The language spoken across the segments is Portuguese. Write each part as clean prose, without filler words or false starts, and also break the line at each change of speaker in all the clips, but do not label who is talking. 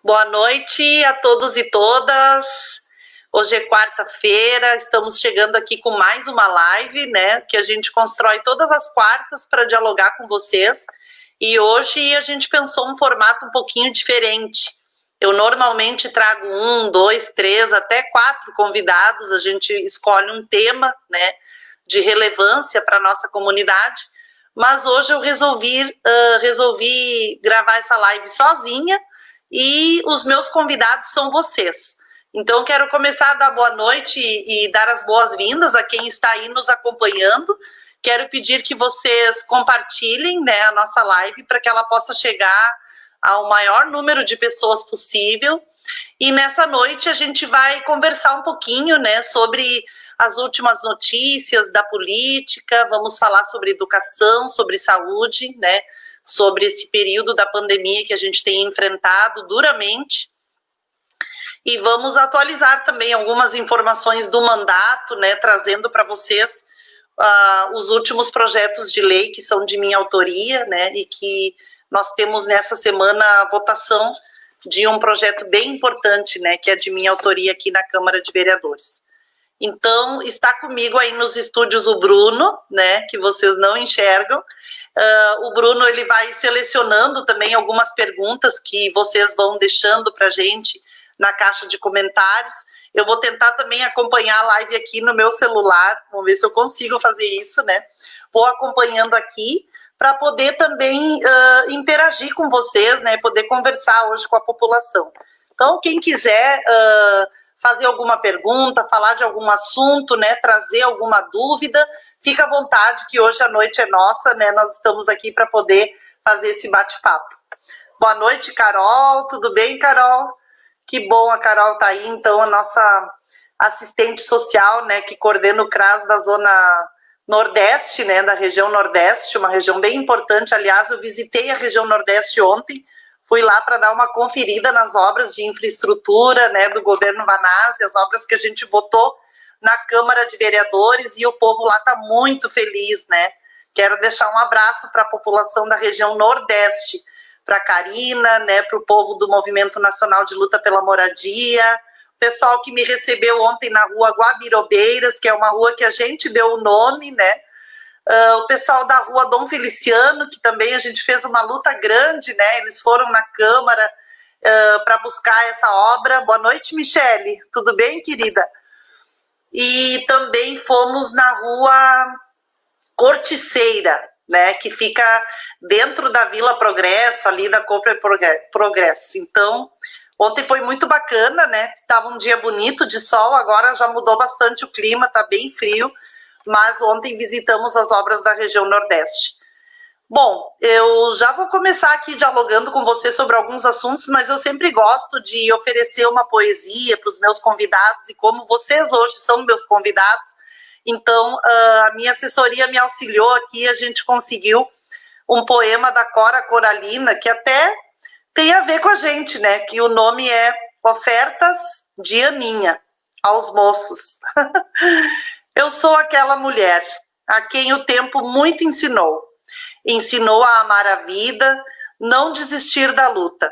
Boa noite a todos e todas. Hoje é quarta-feira, estamos chegando aqui com mais uma live, né? Que a gente constrói todas as quartas para dialogar com vocês. E hoje a gente pensou um formato um pouquinho diferente. Eu normalmente trago 1, 2, 3, até 4 convidados. A gente escolhe um tema, né? De relevância para a nossa comunidade. Mas hoje eu resolvi gravar essa live sozinha. E os meus convidados são vocês. Então, quero começar a dar boa noite e dar as boas-vindas a quem está aí nos acompanhando. Quero pedir que vocês compartilhem, né, a nossa live para que ela possa chegar ao maior número de pessoas possível. E nessa noite a gente vai conversar um pouquinho, né, sobre as últimas notícias da política, vamos falar sobre educação, sobre saúde, né, sobre esse período da pandemia que a gente tem enfrentado duramente. E vamos atualizar também algumas informações do mandato, né, trazendo para vocês os últimos projetos de lei que são de minha autoria, né, e que nós temos nessa semana a votação de um projeto bem importante, né, que é de minha autoria aqui na Câmara de Vereadores. Então, está comigo aí nos estúdios o Bruno, né, que vocês não enxergam. O Bruno ele vai selecionando também algumas perguntas que vocês vão deixando para a gente na caixa de comentários. Eu vou tentar também acompanhar a live aqui no meu celular, vamos ver se eu consigo fazer isso, né? Vou acompanhando aqui para poder também interagir com vocês, né? Poder conversar hoje com a população. Então, quem quiser fazer alguma pergunta, falar de algum assunto, né? Trazer alguma dúvida, fica à vontade, que hoje a noite é nossa, né? Nós estamos aqui para poder fazer esse bate-papo. Boa noite, Carol. Tudo bem, Carol? Que bom, a Carol está aí, então, a nossa assistente social, né? Que coordena o CRAS da Zona Nordeste, né? Da região Nordeste, uma região bem importante. Aliás, eu visitei a região Nordeste ontem, fui lá para dar uma conferida nas obras de infraestrutura, né? Do governo Vanazzi, as obras que a gente votou na Câmara de Vereadores, e o povo lá está muito feliz, né? Quero deixar um abraço para a população da região Nordeste, para a Karina, né? Para o povo do Movimento Nacional de Luta pela Moradia, o pessoal que me recebeu ontem na rua Guabirobeiras, que é uma rua que a gente deu o nome, né? O pessoal da rua Dom Feliciano, que também a gente fez uma luta grande, né? Eles foram na Câmara para buscar essa obra. Boa noite, Michele. Tudo bem, querida? E também fomos na rua Corticeira, né, que fica dentro da Vila Progresso, ali da Cooper Progresso. Então, ontem foi muito bacana, né, estava um dia bonito de sol, agora já mudou bastante o clima, está bem frio, mas ontem visitamos as obras da região Nordeste. Bom, eu já vou começar aqui dialogando com você sobre alguns assuntos, mas eu sempre gosto de oferecer uma poesia para os meus convidados, e como vocês hoje são meus convidados, então a minha assessoria me auxiliou aqui, a gente conseguiu um poema da Cora Coralina, que até tem a ver com a gente, né? Que o nome é Ofertas de Aninha, aos moços. Eu sou aquela mulher a quem o tempo muito ensinou. Ensinou a amar a vida, não desistir da luta,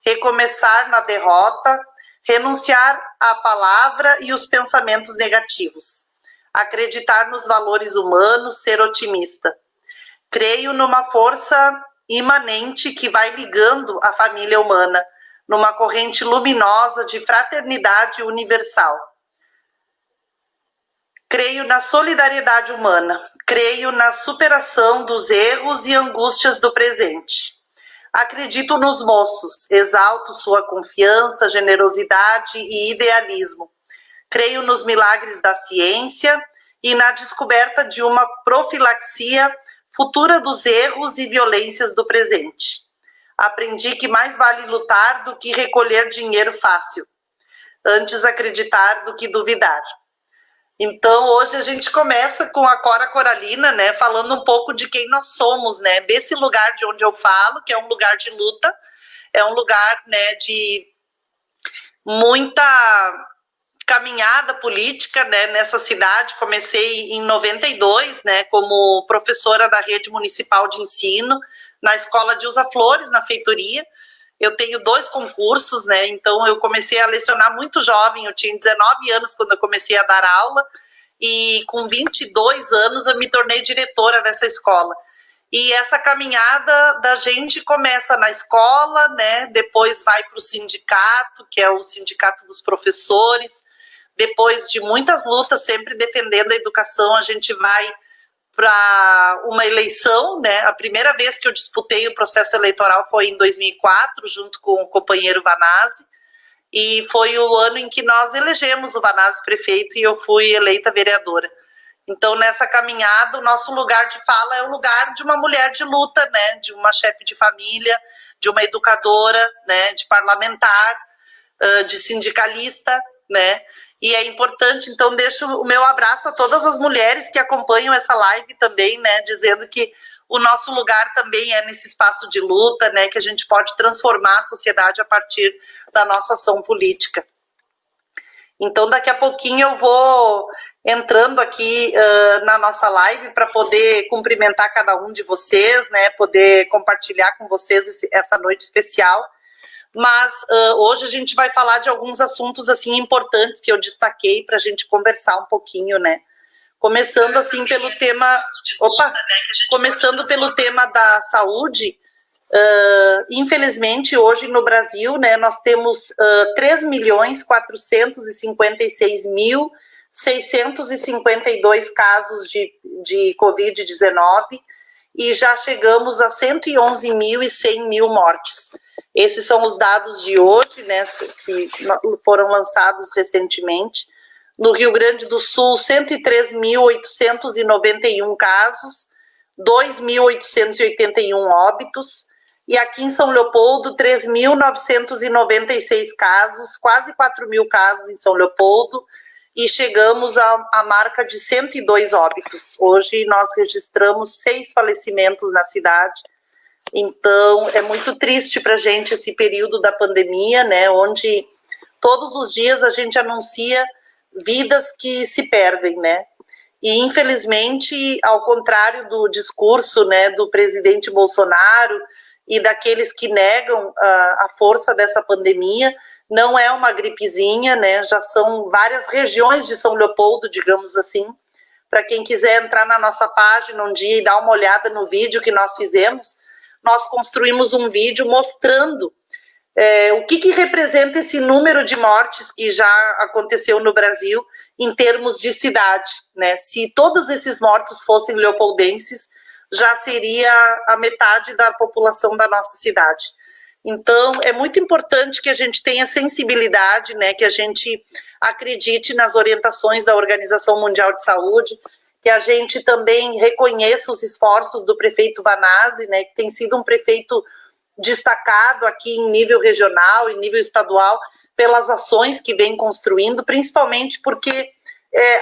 recomeçar na derrota, renunciar à palavra e os pensamentos negativos, acreditar nos valores humanos, ser otimista. Creio numa força imanente que vai ligando a família humana, numa corrente luminosa de fraternidade universal. Creio na solidariedade humana, creio na superação dos erros e angústias do presente. Acredito nos moços, exalto sua confiança, generosidade e idealismo. Creio nos milagres da ciência e na descoberta de uma profilaxia futura dos erros e violências do presente. Aprendi que mais vale lutar do que recolher dinheiro fácil. Antes acreditar do que duvidar. Então, hoje a gente começa com a Cora Coralina, né, falando um pouco de quem nós somos, né, desse lugar de onde eu falo, que é um lugar de luta, é um lugar, né, de muita caminhada política, né, nessa cidade. Comecei em 92, né, como professora da rede municipal de ensino, na escola de Usa Flores, na feitoria. eu tenho 2 concursos, né? Então eu comecei a lecionar muito jovem, eu tinha 19 anos quando eu comecei a dar aula, e com 22 anos eu me tornei diretora dessa escola. E essa caminhada da gente começa na escola, né? Depois vai para o sindicato, que é o sindicato dos professores. Depois de muitas lutas, sempre defendendo a educação, a gente vai para uma eleição, né? A primeira vez que eu disputei o processo eleitoral foi em 2004, junto com o companheiro Vanazzi, e foi o ano em que nós elegemos o Vanazzi prefeito e eu fui eleita vereadora. Então, nessa caminhada, o nosso lugar de fala é o lugar de uma mulher de luta, né? De uma chefe de família, de uma educadora, né? De parlamentar, de sindicalista, né? E é importante, então, deixo o meu abraço a todas as mulheres que acompanham essa live também, né? Dizendo que o nosso lugar também é nesse espaço de luta, né? Que a gente pode transformar a sociedade a partir da nossa ação política. Então, daqui a pouquinho eu vou entrando aqui na nossa live para poder cumprimentar cada um de vocês, né? Poder compartilhar com vocês essa noite especial. Mas hoje a gente vai falar de alguns assuntos assim importantes que eu destaquei para a gente conversar um pouquinho, né? Começando assim pelo tema, começando pelo tema da saúde. Infelizmente hoje no Brasil, né, nós temos 3.456.652 casos de Covid-19 e já chegamos a 111.100 mortes. Esses são os dados de hoje, né, que foram lançados recentemente. No Rio Grande do Sul, 103.891 casos, 2.881 óbitos. E aqui em São Leopoldo, 3.996 casos, quase 4.000 casos em São Leopoldo, e chegamos à marca de 102 óbitos. Hoje nós registramos 6 falecimentos na cidade. Então, é muito triste para a gente esse período da pandemia, né, onde todos os dias a gente anuncia vidas que se perdem, né? E, infelizmente, ao contrário do discurso, né, do presidente Bolsonaro e daqueles que negam a força dessa pandemia, não é uma gripezinha, né? Já são várias regiões de São Leopoldo, digamos assim. Para quem quiser entrar na nossa página um dia e dar uma olhada no vídeo que nós fizemos, nós construímos um vídeo mostrando o que representa esse número de mortes que já aconteceu no Brasil em termos de cidade, né? Se todos esses mortos fossem leopoldenses, já seria a metade da população da nossa cidade. Então, é muito importante que a gente tenha sensibilidade, né? Que a gente acredite nas orientações da Organização Mundial de Saúde, que a gente também reconheça os esforços do prefeito Vanazzi, né? Que tem sido um prefeito destacado aqui em nível regional, em nível estadual, pelas ações que vem construindo, principalmente porque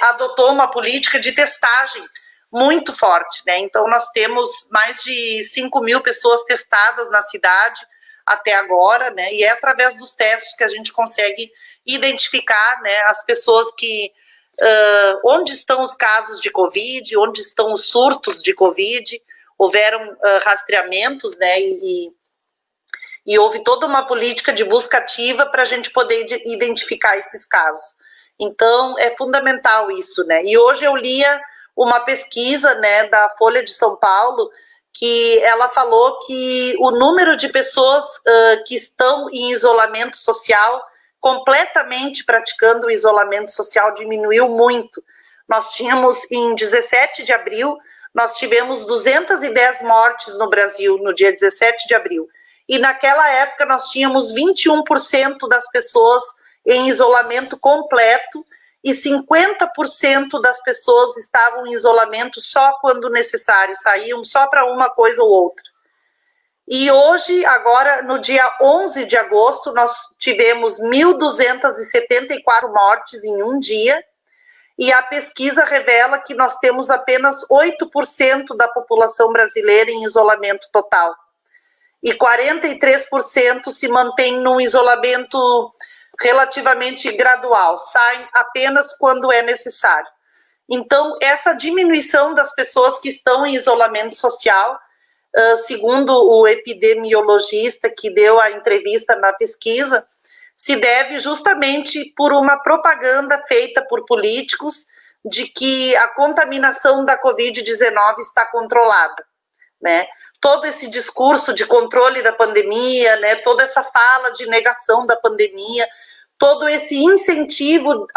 adotou uma política de testagem muito forte, né? Então, nós temos mais de 5.000 pessoas testadas na cidade até agora, né? E é através dos testes que a gente consegue identificar, né, as pessoas que... onde estão os casos de Covid, onde estão os surtos de Covid, houveram rastreamentos, né, e houve toda uma política de busca ativa para a gente poder identificar esses casos. Então, é fundamental isso, né? E hoje eu lia uma pesquisa, né, da Folha de São Paulo, que ela falou que o número de pessoas que estão em isolamento social, completamente praticando o isolamento social, diminuiu muito. Nós tínhamos, em 17 de abril, nós tivemos 210 mortes no Brasil, no dia 17 de abril. E naquela época nós tínhamos 21% das pessoas em isolamento completo e 50% das pessoas estavam em isolamento só quando necessário, saíam só para uma coisa ou outra. E hoje, agora, no dia 11 de agosto, nós tivemos 1.274 mortes em um dia, e a pesquisa revela que nós temos apenas 8% da população brasileira em isolamento total. E 43% se mantém num isolamento relativamente gradual, saem apenas quando é necessário. Então, essa diminuição das pessoas que estão em isolamento social segundo o epidemiologista que deu a entrevista na pesquisa, se deve justamente por uma propaganda feita por políticos de que a contaminação da Covid-19 está controlada, né? Todo esse discurso de controle da pandemia, né? Toda essa fala de negação da pandemia, todo esse incentivo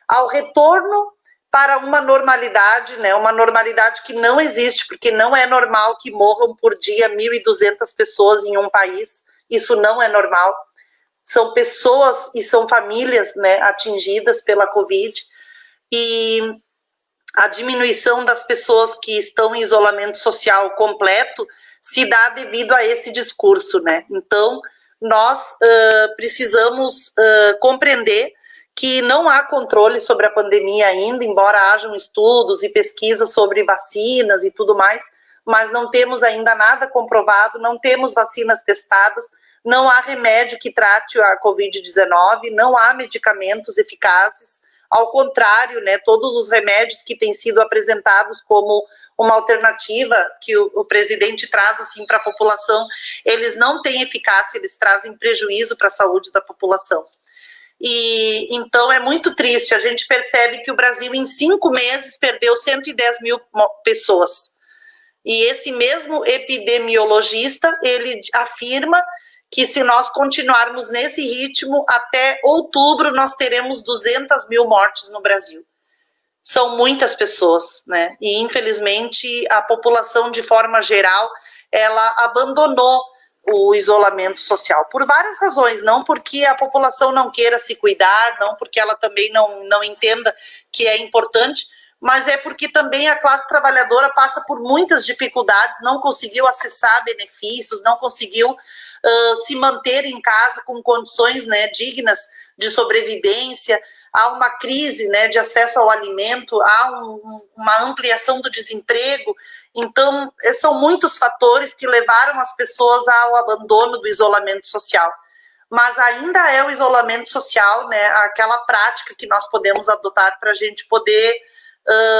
ao retorno para uma normalidade, né? Uma normalidade que não existe, porque não é normal que morram por dia 1.200 pessoas em um país. Isso não é normal. São pessoas e são famílias, né, atingidas pela Covid. E a diminuição das pessoas que estão em isolamento social completo se dá devido a esse discurso, né? Então, nós precisamos compreender que não há controle sobre a pandemia ainda, embora hajam estudos e pesquisas sobre vacinas e tudo mais, mas não temos ainda nada comprovado, não temos vacinas testadas, não há remédio que trate a Covid-19, não há medicamentos eficazes. Ao contrário, né, todos os remédios que têm sido apresentados como uma alternativa que o presidente traz assim para a população, eles não têm eficácia, eles trazem prejuízo para a saúde da população. E então é muito triste, a gente percebe que o Brasil em 5 meses perdeu 110 mil pessoas. E esse mesmo epidemiologista, ele afirma que se nós continuarmos nesse ritmo, até outubro nós teremos 200 mil mortes no Brasil. São muitas pessoas, né? E infelizmente a população de forma geral, ela abandonou o isolamento social, por várias razões, não porque a população não queira se cuidar, não porque ela também não entenda que é importante, mas é porque também a classe trabalhadora passa por muitas dificuldades, não conseguiu acessar benefícios, não conseguiu se manter em casa com condições, né, dignas de sobrevivência. Há uma crise, né, de acesso ao alimento, há uma ampliação do desemprego. Então, são muitos fatores que levaram as pessoas ao abandono do isolamento social. Mas ainda é o isolamento social, né, aquela prática que nós podemos adotar para a gente poder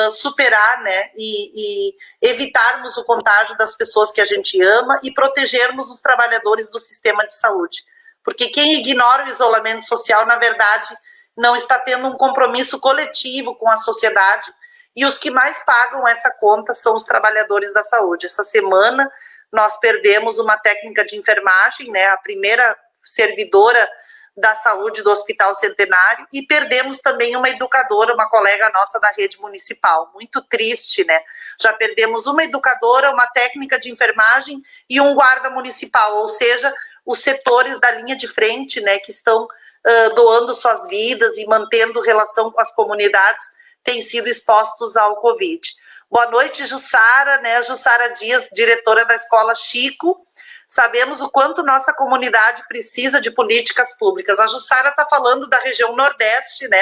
superar, né, e evitarmos o contágio das pessoas que a gente ama e protegermos os trabalhadores do sistema de saúde. Porque quem ignora o isolamento social, na verdade, não está tendo um compromisso coletivo com a sociedade, e os que mais pagam essa conta são os trabalhadores da saúde. Essa semana nós perdemos uma técnica de enfermagem, né, a primeira servidora da saúde do Hospital Centenário, e perdemos também uma educadora, uma colega nossa da rede municipal. Muito triste, né? Já perdemos uma educadora, uma técnica de enfermagem e um guarda municipal, ou seja, os setores da linha de frente, né, que estão doando suas vidas e mantendo relação com as comunidades, têm sido expostos ao Covid. Boa noite, Jussara, né? Jussara Dias, diretora da Escola Chico. Sabemos o quanto nossa comunidade precisa de políticas públicas. A Jussara está falando da região Nordeste, né?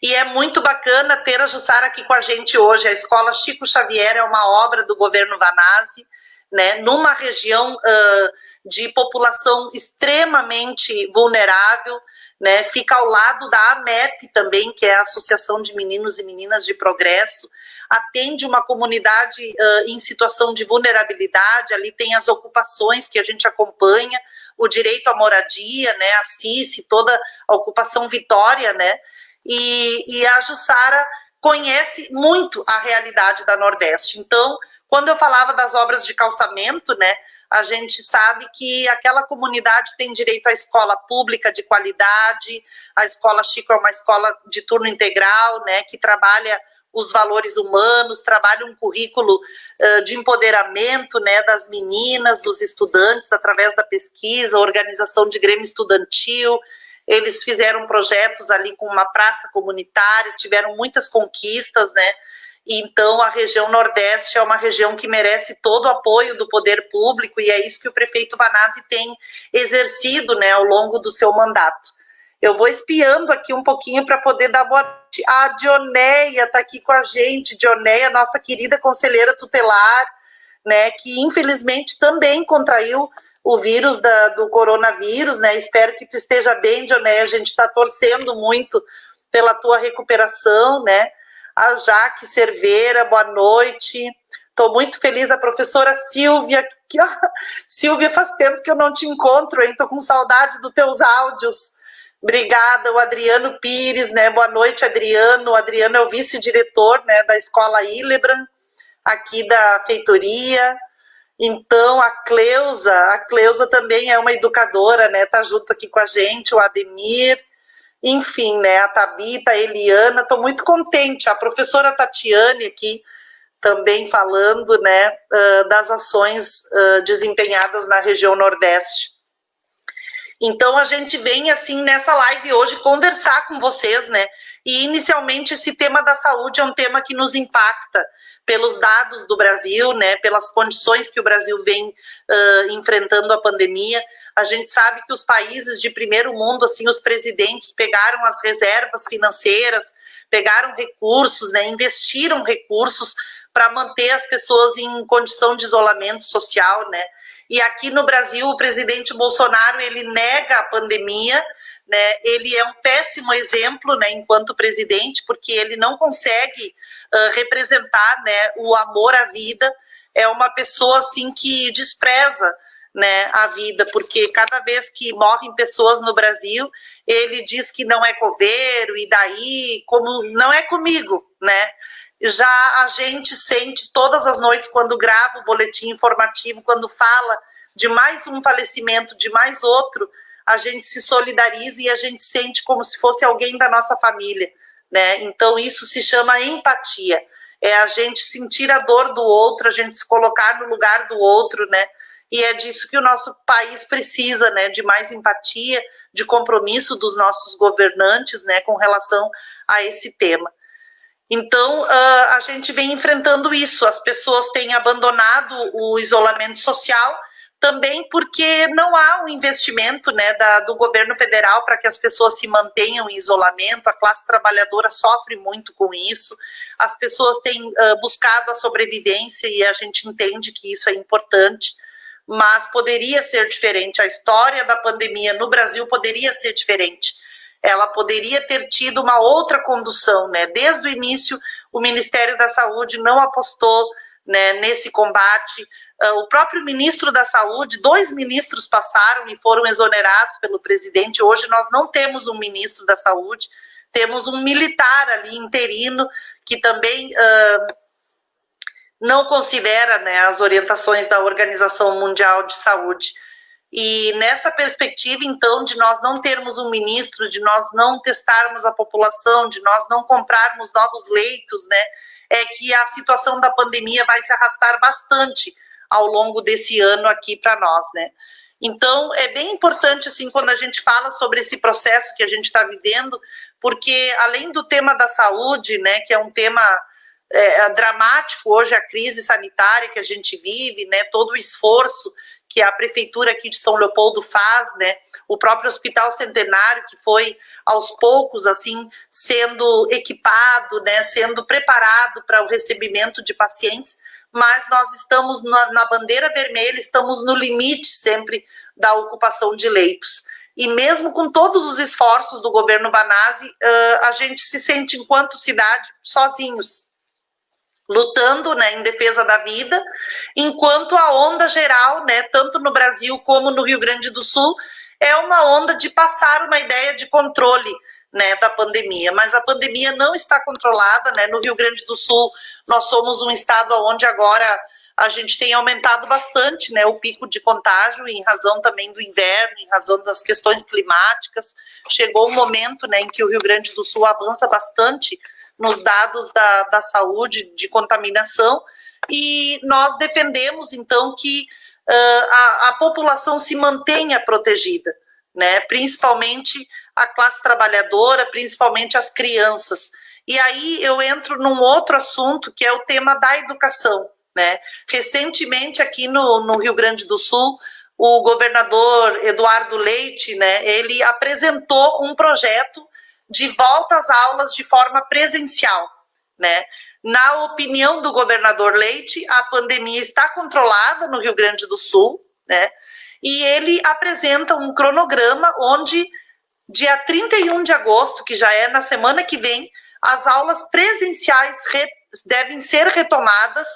E é muito bacana ter a Jussara aqui com a gente hoje. A Escola Chico Xavier é uma obra do governo Vanazzi, né? Numa região de população extremamente vulnerável, né? Fica ao lado da AMEP também, que é a Associação de Meninos e Meninas de Progresso. Atende uma comunidade em situação de vulnerabilidade, ali tem as ocupações que a gente acompanha, o direito à moradia, né, a CICE, toda a ocupação Vitória, né, e a Jussara conhece muito a realidade da Nordeste. Então, quando eu falava das obras de calçamento, né, a gente sabe que aquela comunidade tem direito à escola pública de qualidade, a Escola Chico é uma escola de turno integral, né, que trabalha os valores humanos, trabalha um currículo de empoderamento, né, das meninas, dos estudantes, através da pesquisa, organização de grêmio estudantil. Eles fizeram projetos ali com uma praça comunitária, tiveram muitas conquistas, né? Então, a região Nordeste é uma região que merece todo o apoio do poder público, e é isso que o prefeito Vanazzi tem exercido, né, ao longo do seu mandato. Eu vou espiando aqui um pouquinho para poder dar boa noite. A Dioneia está aqui com a gente. Dioneia, nossa querida conselheira tutelar, né, que infelizmente também contraiu o vírus do coronavírus, né? Espero que tu esteja bem, Dioneia. A gente está torcendo muito pela tua recuperação, né? A Jaque Cerveira, boa noite. Estou muito feliz, a professora Silvia, que, ó, Silvia, faz tempo que eu não te encontro, hein? Estou com saudade dos teus áudios. Obrigada, o Adriano Pires, né? Boa noite, Adriano. O Adriano é o vice-diretor, né, da Escola Hillebrand, aqui da feitoria. Então, a Cleusa também é uma educadora, né? Tá junto aqui com a gente, o Ademir, enfim, né? A Tabita, a Eliana, estou muito contente. A professora Tatiane aqui também falando, né, das ações desempenhadas na região Nordeste. Então, a gente vem, assim, nessa live hoje conversar com vocês, né? E, inicialmente, esse tema da saúde é um tema que nos impacta pelos dados do Brasil, né? Pelas condições que o Brasil vem enfrentando a pandemia. A gente sabe que os países de primeiro mundo, assim, os presidentes pegaram as reservas financeiras, pegaram recursos, né? Investiram recursos para manter as pessoas em condição de isolamento social, né? E aqui no Brasil, o presidente Bolsonaro, ele nega a pandemia, né? Ele é um péssimo exemplo, né, enquanto presidente, porque ele não consegue representar, né, o amor à vida. É uma pessoa, assim, que despreza, né, a vida, porque cada vez que morrem pessoas no Brasil, ele diz que não é coveiro, e daí, como não é comigo, né? Já a gente sente todas as noites, quando grava o boletim informativo, quando fala de mais um falecimento, de mais outro, a gente se solidariza e a gente sente como se fosse alguém da nossa família, né? Então, isso se chama empatia. É a gente sentir a dor do outro, a gente se colocar no lugar do outro, né? E é disso que o nosso país precisa, né? De mais empatia, de compromisso dos nossos governantes, né? Com relação a esse tema. Então, a gente vem enfrentando isso. As pessoas têm abandonado o isolamento social, também porque não há um investimento, né, do governo federal para que as pessoas se mantenham em isolamento. A classe trabalhadora sofre muito com isso. As pessoas têm buscado a sobrevivência e a gente entende que isso é importante, mas poderia ser diferente. A história da pandemia no Brasil poderia ser diferente. Ela poderia ter tido uma outra condução, né? Desde o início, o Ministério da Saúde não apostou, né, nesse combate. O próprio ministro da Saúde, 2 ministros passaram e foram exonerados pelo presidente. Hoje nós não temos um ministro da Saúde, temos um militar ali interino que também não considera, né, as orientações da Organização Mundial de Saúde. E nessa perspectiva, então, de nós não termos um ministro, de nós não testarmos a população, de nós não comprarmos novos leitos, né, é que a situação da pandemia vai se arrastar bastante ao longo desse ano aqui para nós, né. Então, é bem importante, assim, quando a gente fala sobre esse processo que a gente está vivendo, porque além do tema da saúde, né, que é um tema dramático hoje, a crise sanitária que a gente vive, né, todo o esforço que a prefeitura aqui de São Leopoldo faz, né, o próprio Hospital Centenário, que foi aos poucos, assim, sendo equipado, né, sendo preparado para o recebimento de pacientes, mas nós estamos na bandeira vermelha, estamos no limite sempre da ocupação de leitos. E mesmo com todos os esforços do governo Banazzi, a gente se sente, enquanto cidade, sozinhos, lutando, né, em defesa da vida, enquanto a onda geral, né, tanto no Brasil como no Rio Grande do Sul, é uma onda de passar uma ideia de controle, né, da pandemia, mas a pandemia não está controlada, né. No Rio Grande do Sul nós somos um estado onde agora a gente tem aumentado bastante, né, o pico de contágio em razão também do inverno, em razão das questões climáticas. Chegou um momento, né, em que o Rio Grande do Sul avança bastante nos dados da saúde, de contaminação, e nós defendemos, então, que a população se mantenha protegida, né? Principalmente a classe trabalhadora, principalmente as crianças. E aí eu entro num outro assunto, que é o tema da educação, né? Recentemente, aqui no Rio Grande do Sul, o governador Eduardo Leite, né, ele apresentou um projeto de volta às aulas de forma presencial, né? Na opinião do governador Leite, a pandemia está controlada no Rio Grande do Sul, né? E ele apresenta um cronograma onde, dia 31 de agosto, que já é na semana que vem, as aulas presenciais devem ser retomadas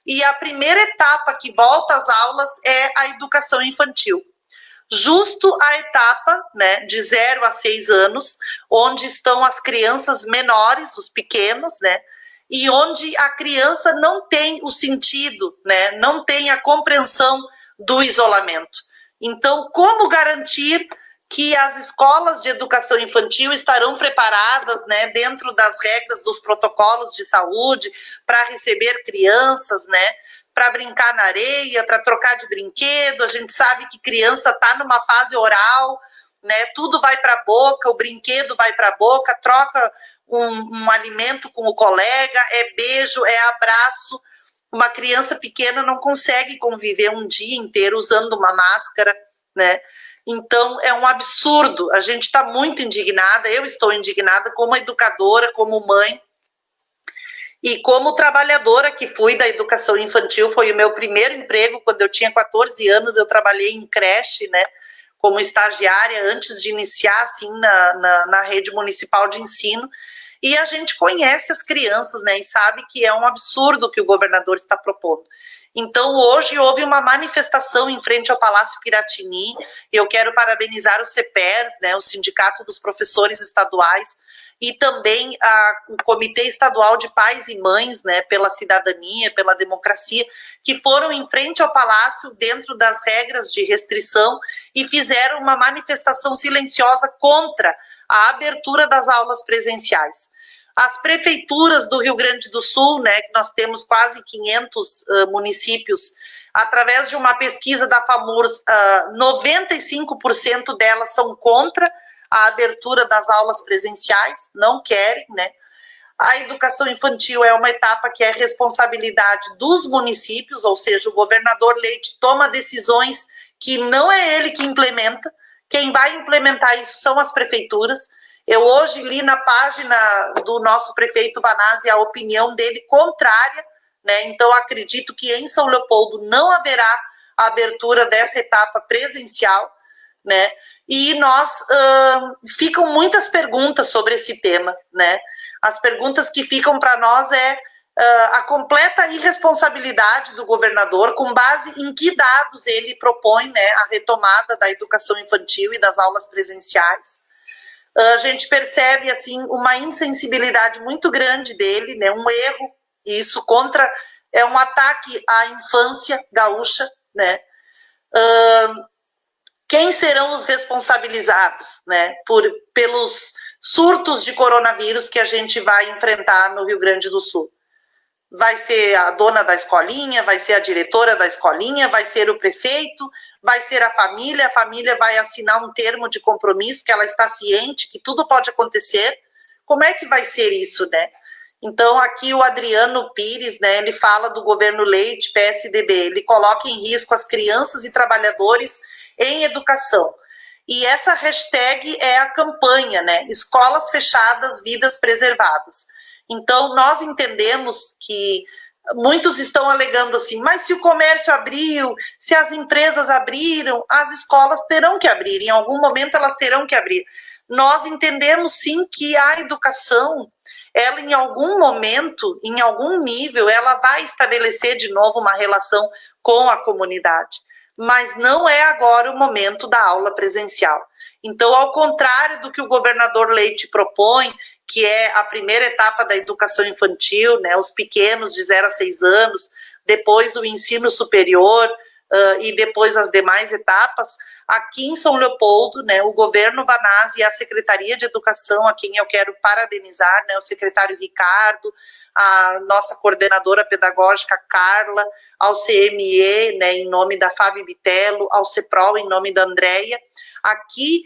e a primeira etapa que volta às aulas é a educação infantil. Justo a etapa, né, de 0 a 6 anos, onde estão as crianças menores, os pequenos, né, e onde a criança não tem o sentido, né, não tem a compreensão do isolamento. Então, como garantir que as escolas de educação infantil estarão preparadas, né, dentro das regras dos protocolos de saúde, para receber crianças, né, para brincar na areia, para trocar de brinquedo? A gente sabe que criança está numa fase oral, né, tudo vai para a boca, o brinquedo vai para a boca, troca um alimento com o colega, é beijo, é abraço. Uma criança pequena não consegue conviver um dia inteiro usando uma máscara, né? Então, é um absurdo. A gente está muito indignada, eu estou indignada como educadora, como mãe, e como trabalhadora que fui da educação infantil. Foi o meu primeiro emprego. Quando eu tinha 14 anos, eu trabalhei em creche, né, como estagiária, antes de iniciar, assim, na rede municipal de ensino. E a gente conhece as crianças, né, e sabe que é um absurdo o que o governador está propondo. Então, hoje houve uma manifestação em frente ao Palácio Piratini. Eu quero parabenizar o CEPERS, né, o Sindicato dos Professores Estaduais, e também o Comitê Estadual de Pais e Mães, né, pela cidadania, pela democracia, que foram em frente ao Palácio, dentro das regras de restrição, e fizeram uma manifestação silenciosa contra a abertura das aulas presenciais. As prefeituras do Rio Grande do Sul, né, que nós temos quase 500 municípios, através de uma pesquisa da FAMURS, 95% delas são contra a abertura das aulas presenciais, não querem, né? A educação infantil é uma etapa que é responsabilidade dos municípios, ou seja, o governador Leite toma decisões que não é ele que implementa. Quem vai implementar isso são as prefeituras. Eu hoje li na página do nosso prefeito Vanazzi a opinião dele contrária, né? Então acredito que em São Leopoldo não haverá a abertura dessa etapa presencial, né? E ficam muitas perguntas sobre esse tema, né? As perguntas que ficam para nós é a completa irresponsabilidade do governador, com base em que dados ele propõe, né, a retomada da educação infantil e das aulas presenciais. A gente percebe, assim, uma insensibilidade muito grande dele, né, um erro, e isso é um ataque à infância gaúcha, né? Quem serão os responsabilizados, né, pelos surtos de coronavírus que a gente vai enfrentar no Rio Grande do Sul? Vai ser a dona da escolinha, vai ser a diretora da escolinha, vai ser o prefeito, vai ser a família vai assinar um termo de compromisso que ela está ciente que tudo pode acontecer. Como é que vai ser isso, né? Então, aqui o Adriano Pires, né, ele fala do governo Leite, PSDB, ele coloca em risco as crianças e trabalhadores em educação. E essa hashtag é a campanha, né, escolas fechadas, vidas preservadas. Então, nós entendemos que muitos estão alegando assim, mas se o comércio abriu, se as empresas abriram, as escolas terão que abrir, em algum momento elas terão que abrir. Nós entendemos sim que a educação, ela em algum momento, em algum nível, ela vai estabelecer de novo uma relação com a comunidade, mas não é agora o momento da aula presencial. Então, ao contrário do que o governador Leite propõe, que é a primeira etapa da educação infantil, né, os pequenos de 0 a 6 anos, depois o ensino superior e depois as demais etapas, aqui em São Leopoldo, né, o governo Vanazzi e a Secretaria de Educação, a quem eu quero parabenizar, né, o secretário Ricardo, a nossa coordenadora pedagógica Carla, ao CME, né, em nome da Fábio Bitello, ao CEPROL, em nome da Andréia, aqui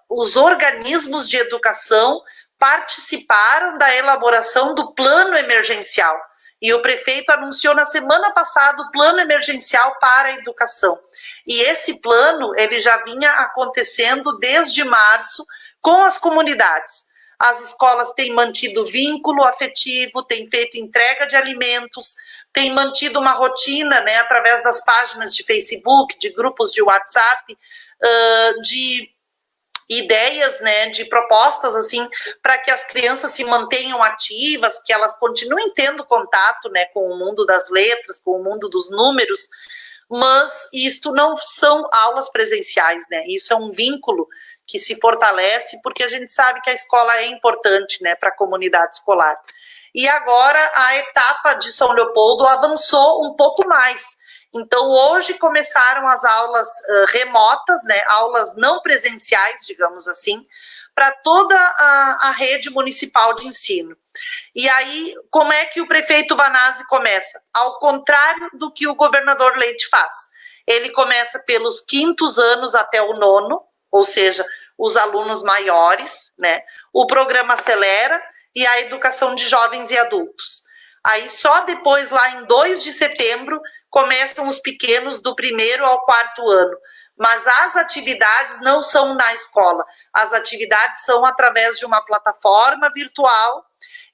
os organismos de educação participaram da elaboração do plano emergencial. E o prefeito anunciou na semana passada o plano emergencial para a educação. E esse plano, ele já vinha acontecendo desde março com as comunidades. As escolas têm mantido vínculo afetivo, têm feito entrega de alimentos, têm mantido uma rotina, né, através das páginas de Facebook, de grupos de WhatsApp, de ideias, né, de propostas, assim, para que as crianças se mantenham ativas, que elas continuem tendo contato, né, com o mundo das letras, com o mundo dos números, mas isto não são aulas presenciais, né, isso é um vínculo que se fortalece, porque a gente sabe que a escola é importante, né, para a comunidade escolar. E agora a etapa de São Leopoldo avançou um pouco mais. Então, hoje começaram as aulas remotas, né, aulas não presenciais, digamos assim, para toda a rede municipal de ensino. E aí, como é que o prefeito Vanazzi começa? Ao contrário do que o governador Leite faz. Ele começa pelos 5º anos até o 9º, ou seja, os alunos maiores, né? O programa Acelera e a educação de jovens e adultos. Aí só depois, lá em 2 de setembro, começam os pequenos do 1º ao 4º ano. Mas as atividades não são na escola, as atividades são através de uma plataforma virtual.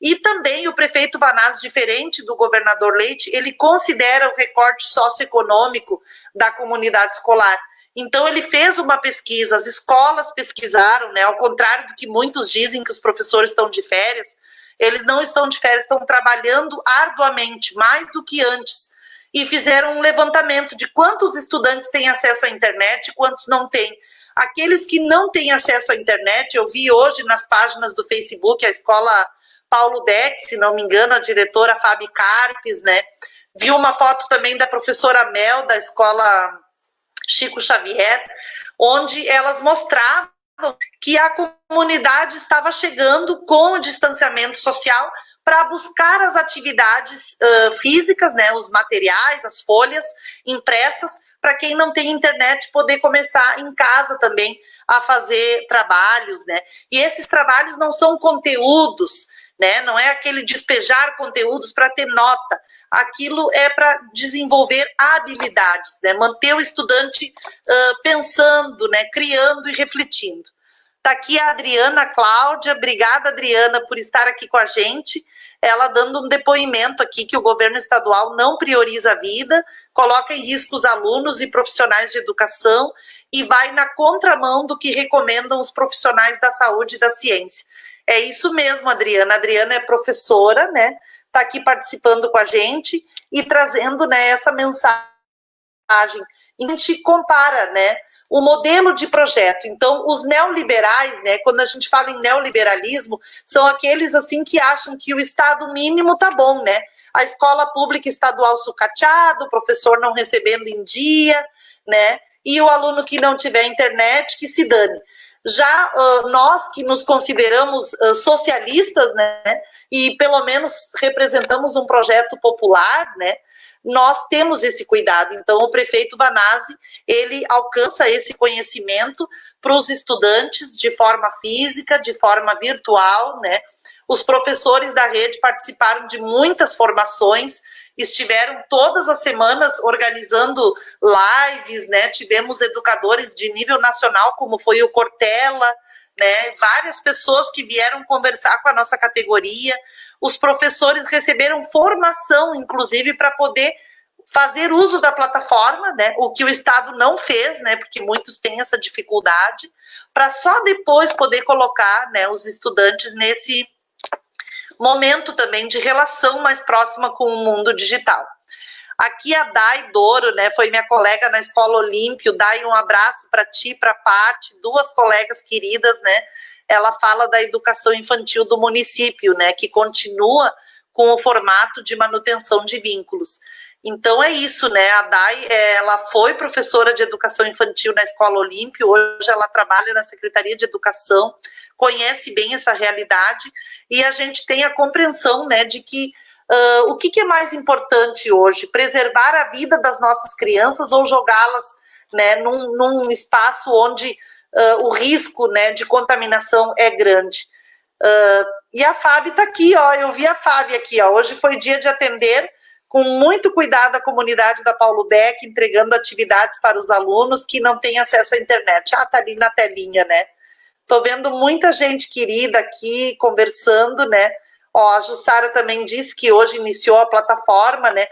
E também o prefeito Vanazzi, diferente do governador Leite, ele considera o recorte socioeconômico da comunidade escolar. Então, ele fez uma pesquisa, as escolas pesquisaram, né, ao contrário do que muitos dizem que os professores estão de férias, eles não estão de férias, estão trabalhando arduamente, mais do que antes, e fizeram um levantamento de quantos estudantes têm acesso à internet e quantos não têm. Aqueles que não têm acesso à internet, eu vi hoje nas páginas do Facebook, a escola Paulo Beck, se não me engano, a diretora Fabi Carpes, né, vi uma foto também da professora Mel, da escola Chico Xavier, onde elas mostravam que a comunidade estava chegando com o distanciamento social para buscar as atividades físicas, né, os materiais, as folhas impressas, para quem não tem internet poder começar em casa também a fazer trabalhos, né? E esses trabalhos não são conteúdos, né? Não é aquele despejar conteúdos para ter nota. Aquilo é para desenvolver habilidades, né? Manter o estudante pensando, né? Criando e refletindo. Está aqui a Adriana Cláudia, obrigada, Adriana, por estar aqui com a gente, ela dando um depoimento aqui que o governo estadual não prioriza a vida, coloca em risco os alunos e profissionais de educação e vai na contramão do que recomendam os profissionais da saúde e da ciência. É isso mesmo, Adriana. A Adriana é professora, né? Está aqui participando com a gente e trazendo, né, essa mensagem. E a gente compara, né, o modelo de projeto. Então, os neoliberais, né, quando a gente fala em neoliberalismo, são aqueles assim que acham que o Estado mínimo tá bom, né? A escola pública estadual sucateada, o professor não recebendo em dia, né? E o aluno que não tiver internet, que se dane. Já nós que nos consideramos socialistas, né, e pelo menos representamos um projeto popular, né, nós temos esse cuidado. Então, o prefeito Vanazzi, ele alcança esse conhecimento para os estudantes de forma física, de forma virtual, né? Os professores da rede participaram de muitas formações, estiveram todas as semanas organizando lives, né? Tivemos educadores de nível nacional, como foi o Cortella, né? Várias pessoas que vieram conversar com a nossa categoria. Os professores receberam formação, inclusive, para poder fazer uso da plataforma, né? O que o Estado não fez, né? Porque muitos têm essa dificuldade, para só depois poder colocar, né, os estudantes nesse momento também de relação mais próxima com o mundo digital. Aqui a Dai Doro, né, foi minha colega na Escola Olímpio. Dai, um abraço para ti, para a Paty, duas colegas queridas, né? Ela fala da educação infantil do município, né, que continua com o formato de manutenção de vínculos. Então é isso, né? A Dai, ela foi professora de educação infantil na Escola Olímpio, hoje ela trabalha na Secretaria de Educação, conhece bem essa realidade e a gente tem a compreensão, né, de que o que é mais importante hoje, preservar a vida das nossas crianças ou jogá-las, né, num espaço onde o risco, né, de contaminação é grande. E a Fábio está aqui, ó, eu vi a Fábio aqui, ó, hoje foi dia de atender com muito cuidado a comunidade da Paulo Beck, entregando atividades para os alunos que não têm acesso à internet. Ah, tá ali na telinha, né? Tô vendo muita gente querida aqui conversando, né? Ó, a Jussara também disse que hoje iniciou a plataforma, né?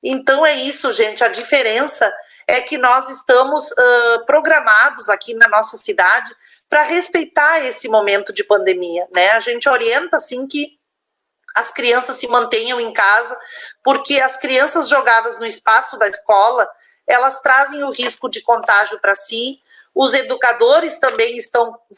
Então é isso, gente, a diferença é que nós estamos programados aqui na nossa cidade para respeitar esse momento de pandemia, né? A gente orienta, assim, que as crianças se mantenham em casa, porque as crianças jogadas no espaço da escola, elas trazem o risco de contágio para si, os educadores também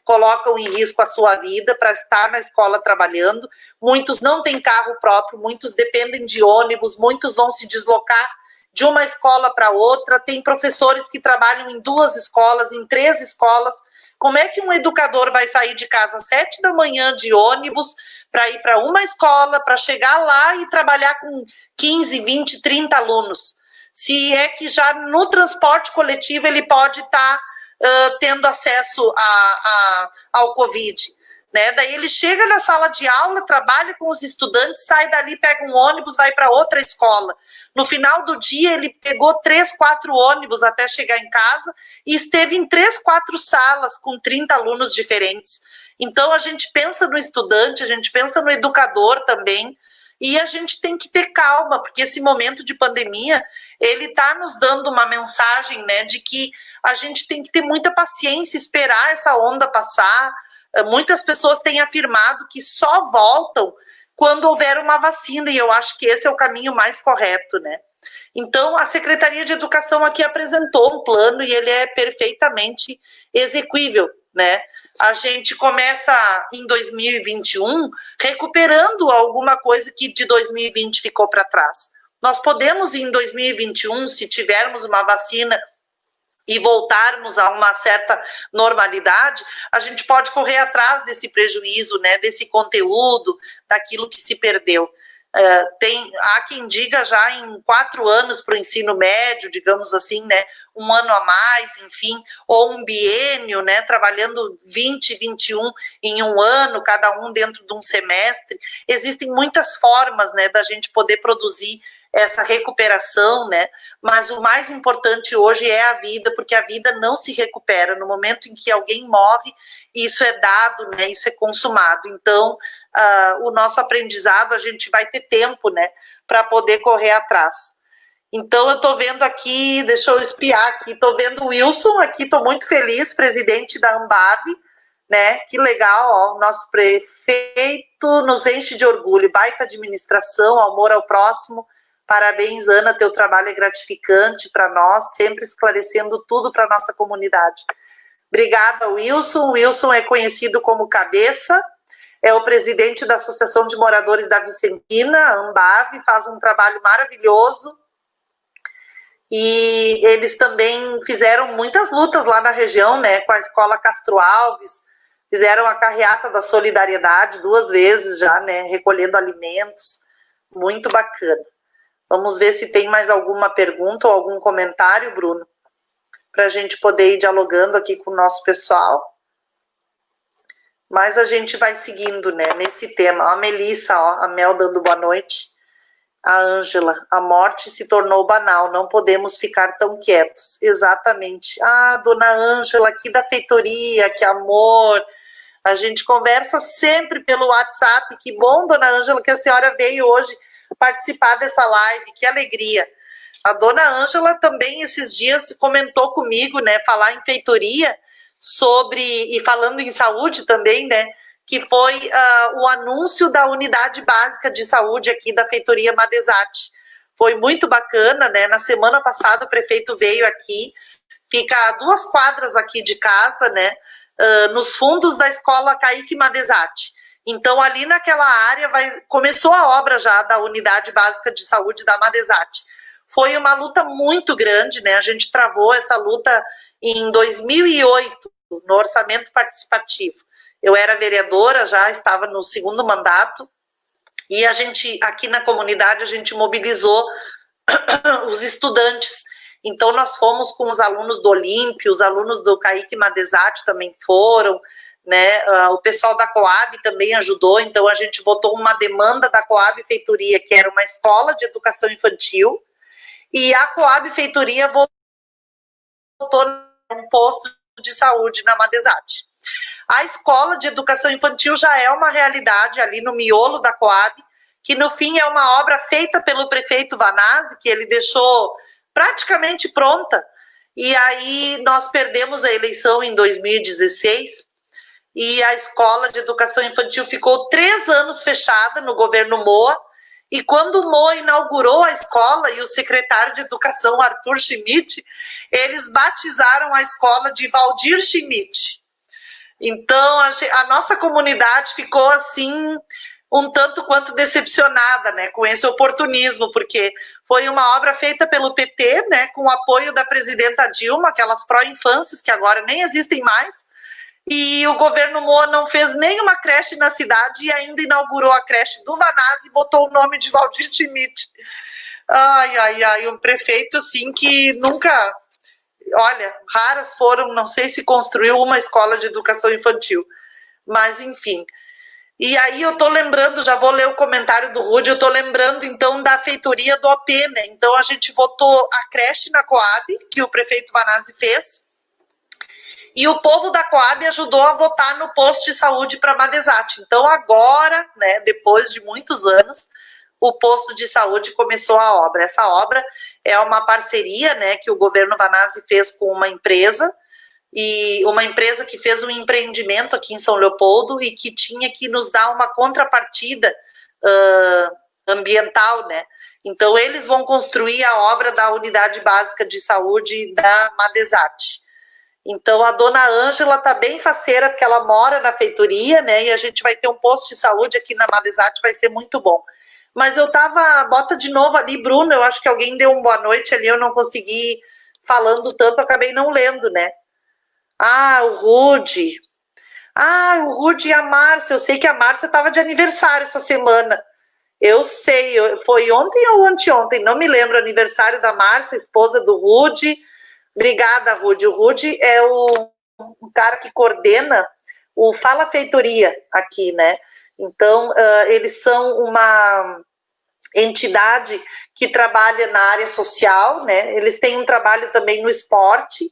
colocam em risco a sua vida para estar na escola trabalhando, muitos não têm carro próprio, muitos dependem de ônibus, muitos vão se deslocar de uma escola para outra, tem professores que trabalham em 2 escolas, em 3 escolas. Como é que um educador vai sair de casa às 7 da manhã de ônibus para ir para uma escola, para chegar lá e trabalhar com 15, 20, 30 alunos? Se é que já no transporte coletivo ele pode estar tendo acesso ao Covid, né? Daí ele chega na sala de aula, trabalha com os estudantes, sai dali, pega um ônibus, vai para outra escola. No final do dia, ele pegou 3, 4 ônibus até chegar em casa e esteve em 3, 4 salas com 30 alunos diferentes. Então, a gente pensa no estudante, a gente pensa no educador também, e a gente tem que ter calma, porque esse momento de pandemia, ele está nos dando uma mensagem, né, de que a gente tem que ter muita paciência, esperar essa onda passar. Muitas pessoas têm afirmado que só voltam quando houver uma vacina, e eu acho que esse é o caminho mais correto, né? Então, a Secretaria de Educação aqui apresentou um plano e ele é perfeitamente exequível, né? A gente começa em 2021 recuperando alguma coisa que de 2020 ficou para trás. Nós podemos, em 2021, se tivermos uma vacina e voltarmos a uma certa normalidade, a gente pode correr atrás desse prejuízo, né, desse conteúdo, daquilo que se perdeu. Há quem diga já em 4 anos para o ensino médio, digamos assim, né, 1 ano a mais, enfim, ou um biênio, né, trabalhando 20, 21 em 1 ano, cada um dentro de um semestre. Existem muitas formas, né, da gente poder produzir essa recuperação, né? Mas o mais importante hoje é a vida, porque a vida não se recupera. No momento em que alguém morre, isso é dado, né? Isso é consumado. Então, o nosso aprendizado, a gente vai ter tempo, né? Para poder correr atrás. Então, eu estou vendo aqui, deixa eu espiar aqui, estou vendo o Wilson aqui, estou muito feliz, presidente da Ambab, né? Que legal, ó, o nosso prefeito nos enche de orgulho, baita administração, amor ao próximo. Parabéns, Ana, teu trabalho é gratificante para nós, sempre esclarecendo tudo para a nossa comunidade. Obrigada, Wilson. O Wilson é conhecido como Cabeça, é o presidente da Associação de Moradores da Vicentina, a Ambab, faz um trabalho maravilhoso. E eles também fizeram muitas lutas lá na região, né, com a Escola Castro Alves, fizeram a carreata da solidariedade 2 vezes já, né, recolhendo alimentos, muito bacana. Vamos ver se tem mais alguma pergunta ou algum comentário, Bruno, para a gente poder ir dialogando aqui com o nosso pessoal. Mas a gente vai seguindo, né, nesse tema. A Melissa, ó, a Mel dando boa noite. A Ângela, a morte se tornou banal, não podemos ficar tão quietos. Exatamente. Ah, dona Ângela, aqui da feitoria, que amor. A gente conversa sempre pelo WhatsApp. Que bom, dona Ângela, que a senhora veio hoje participar dessa live, que alegria. A dona Ângela também esses dias comentou comigo, né, falar em feitoria e falando em saúde também, né, que foi o anúncio da unidade básica de saúde aqui da feitoria Madesati. Foi muito bacana, né, na semana passada o prefeito veio aqui, fica a 2 quadras aqui de casa, né, nos fundos da escola Caíque Madesati. Então, ali naquela área, começou a obra já da Unidade Básica de Saúde da Madesati. Foi uma luta muito grande, né? A gente travou essa luta em 2008, no orçamento participativo. Eu era vereadora, já estava no 2º mandato, e a gente, aqui na comunidade, a gente mobilizou os estudantes. Então, nós fomos com os alunos do Olímpio, os alunos do Caíque Madesati também foram, né? O pessoal da Coab também ajudou, então a gente botou uma demanda da Coab Feitoria, que era uma escola de educação infantil, e a Coab Feitoria votou um posto de saúde na Madesati. A escola de educação infantil já é uma realidade ali no miolo da Coab, que no fim é uma obra feita pelo prefeito Vanazzi, que ele deixou praticamente pronta, e aí nós perdemos a eleição em 2016, e a escola de educação infantil ficou 3 anos fechada no governo Moa, e quando o Moa inaugurou a escola e o secretário de educação, Arthur Schmidt, eles batizaram a escola de Valdir Schmidt. Então, a nossa comunidade ficou assim, um tanto quanto decepcionada, né, com esse oportunismo, porque foi uma obra feita pelo PT, né, com o apoio da presidenta Dilma, aquelas pró-infâncias que agora nem existem mais, e o governo Moa não fez nenhuma creche na cidade e ainda inaugurou a creche do Vanazzi e botou o nome de Valdir Schmidt. Ai, um prefeito assim que nunca... Olha, raras foram, não sei se construiu uma escola de educação infantil, mas enfim. E aí eu tô lembrando, já vou ler o comentário do Rude, eu tô lembrando então da feitoria do OP, né? Então a gente votou a creche na Coab, que o prefeito Vanazzi fez, e o povo da Coab ajudou a votar no posto de saúde para Madesati. Então agora, né, depois de muitos anos, o posto de saúde começou a obra. Essa obra é uma parceria, né, que o governo Vanazzi fez com uma empresa, e uma empresa que fez um empreendimento aqui em São Leopoldo e que tinha que nos dar uma contrapartida ambiental, né? Então eles vão construir a obra da unidade básica de saúde da Madesati. Então a dona Ângela tá bem faceira, porque ela mora na feitoria, né? E a gente vai ter um posto de saúde aqui na Madesati, vai ser muito bom. Mas eu tava, bota de novo ali, Bruno, eu acho que alguém deu uma boa noite ali, eu não consegui falando tanto, eu acabei não lendo, né? O Rude. O Rude e a Márcia, eu sei que a Márcia tava de aniversário essa semana. Eu sei, foi ontem ou anteontem, não me lembro, aniversário da Márcia, esposa do Rude. Obrigada, Rude. O Rude é o cara que coordena o Fala Feitoria aqui, né? Então, eles são uma entidade que trabalha na área social, né? Eles têm um trabalho também no esporte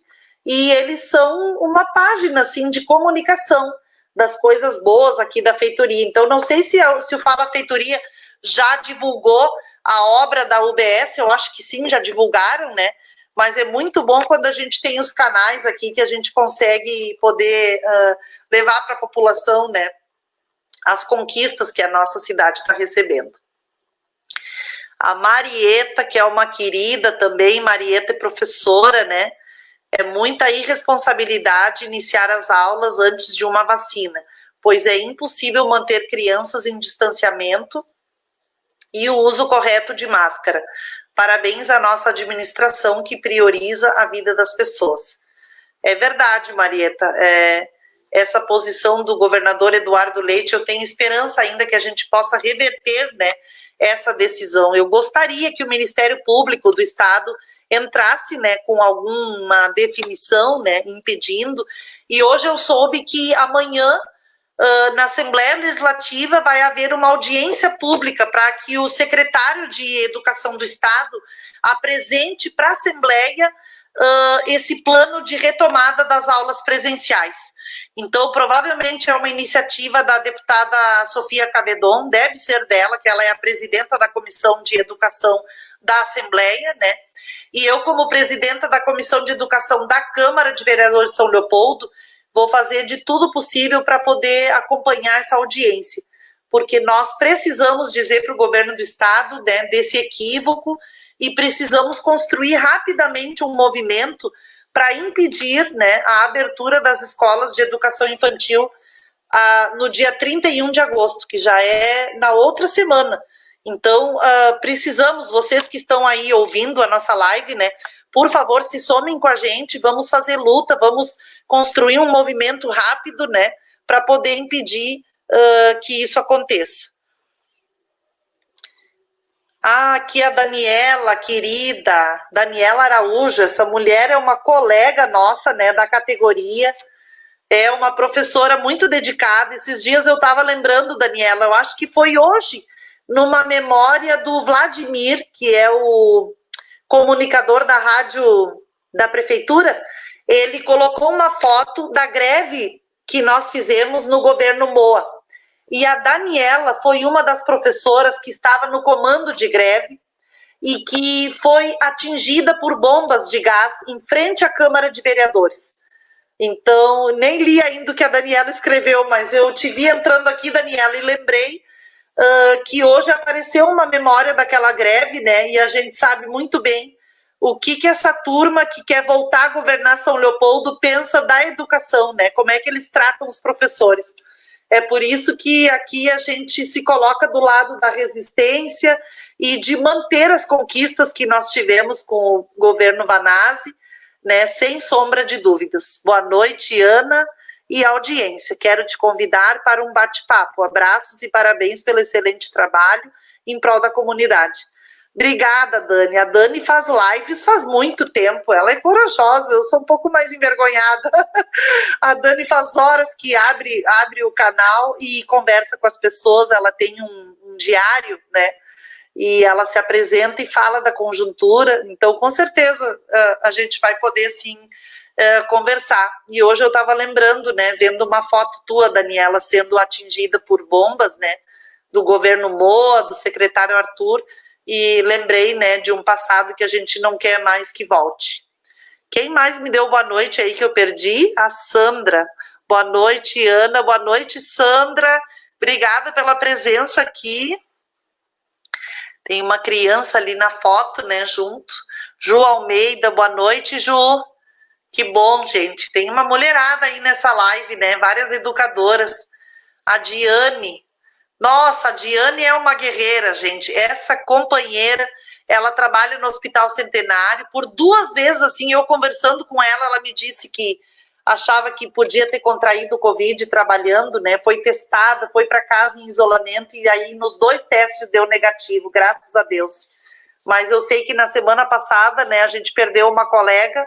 e eles são uma página, assim, de comunicação das coisas boas aqui da feitoria. Então, não sei se o Fala Feitoria já divulgou a obra da UBS, eu acho que sim, já divulgaram, né? Mas é muito bom quando a gente tem os canais aqui que a gente consegue poder levar para a população, né, as conquistas que a nossa cidade está recebendo. A Marieta, que é uma querida também, Marieta é professora, né? É muita irresponsabilidade iniciar as aulas antes de uma vacina, pois é impossível manter crianças em distanciamento e o uso correto de máscara. Parabéns à nossa administração que prioriza a vida das pessoas. É verdade, Marieta. Essa posição do governador Eduardo Leite, eu tenho esperança ainda que a gente possa reverter, né, essa decisão. Eu gostaria que o Ministério Público do Estado entrasse, né, com alguma definição, né, impedindo. E hoje eu soube que amanhã, na Assembleia Legislativa, vai haver uma audiência pública para que o secretário de Educação do Estado apresente para a Assembleia esse plano de retomada das aulas presenciais. Então, provavelmente é uma iniciativa da deputada Sofia Cavedon, deve ser dela, que ela é a presidenta da Comissão de Educação da Assembleia, né? E eu, como presidenta da Comissão de Educação da Câmara de Vereadores de São Leopoldo, vou fazer de tudo possível para poder acompanhar essa audiência, porque nós precisamos dizer para o governo do estado, né, desse equívoco, e precisamos construir rapidamente um movimento para impedir, né, a abertura das escolas de educação infantil no dia 31 de agosto, que já é na outra semana. Então, precisamos, vocês que estão aí ouvindo a nossa live, né, por favor, se somem com a gente, vamos fazer luta, vamos construir um movimento rápido, né, para poder impedir que isso aconteça. Aqui a Daniela, querida, Daniela Araújo, essa mulher é uma colega nossa, né, da categoria, é uma professora muito dedicada. Esses dias eu estava lembrando, Daniela, eu acho que foi hoje, numa memória do Vladimir, que é o comunicador da rádio da prefeitura, ele colocou uma foto da greve que nós fizemos no governo Moa. E a Daniela foi uma das professoras que estava no comando de greve e que foi atingida por bombas de gás em frente à Câmara de Vereadores. Então, nem li ainda o que a Daniela escreveu, mas eu te vi entrando aqui, Daniela, e lembrei que hoje apareceu uma memória daquela greve, né? E a gente sabe muito bem o que essa turma que quer voltar a governar São Leopoldo pensa da educação, né? Como é que eles tratam os professores. É por isso que aqui a gente se coloca do lado da resistência e de manter as conquistas que nós tivemos com o governo Vanazzi, né? Sem sombra de dúvidas. Boa noite, Ana e audiência. Quero te convidar para um bate-papo. Abraços e parabéns pelo excelente trabalho em prol da comunidade. Obrigada, Dani. A Dani faz lives faz muito tempo. Ela é corajosa, eu sou um pouco mais envergonhada. A Dani faz horas que abre o canal e conversa com as pessoas. Ela tem um diário, né? E ela se apresenta e fala da conjuntura. Então, com certeza, a gente vai poder, sim, conversar. E hoje eu estava lembrando, né, vendo uma foto tua, Daniela, sendo atingida por bombas, né, do governo Moa, do secretário Arthur, e lembrei, né, de um passado que a gente não quer mais que volte. Quem mais me deu boa noite aí que eu perdi? A Sandra. Boa noite, Ana. Boa noite, Sandra. Obrigada pela presença aqui. Tem uma criança ali na foto, né, junto. Ju Almeida, boa noite, Ju. Que bom, gente. Tem uma mulherada aí nessa live, né? Várias educadoras. A Diane. Nossa, a Diane é uma guerreira, gente. Essa companheira, ela trabalha no Hospital Centenário. Por 2 vezes, assim, eu conversando com ela, ela me disse que achava que podia ter contraído o Covid trabalhando, né? Foi testada, foi para casa em isolamento e aí nos 2 testes deu negativo, graças a Deus. Mas eu sei que na semana passada, né, a gente perdeu uma colega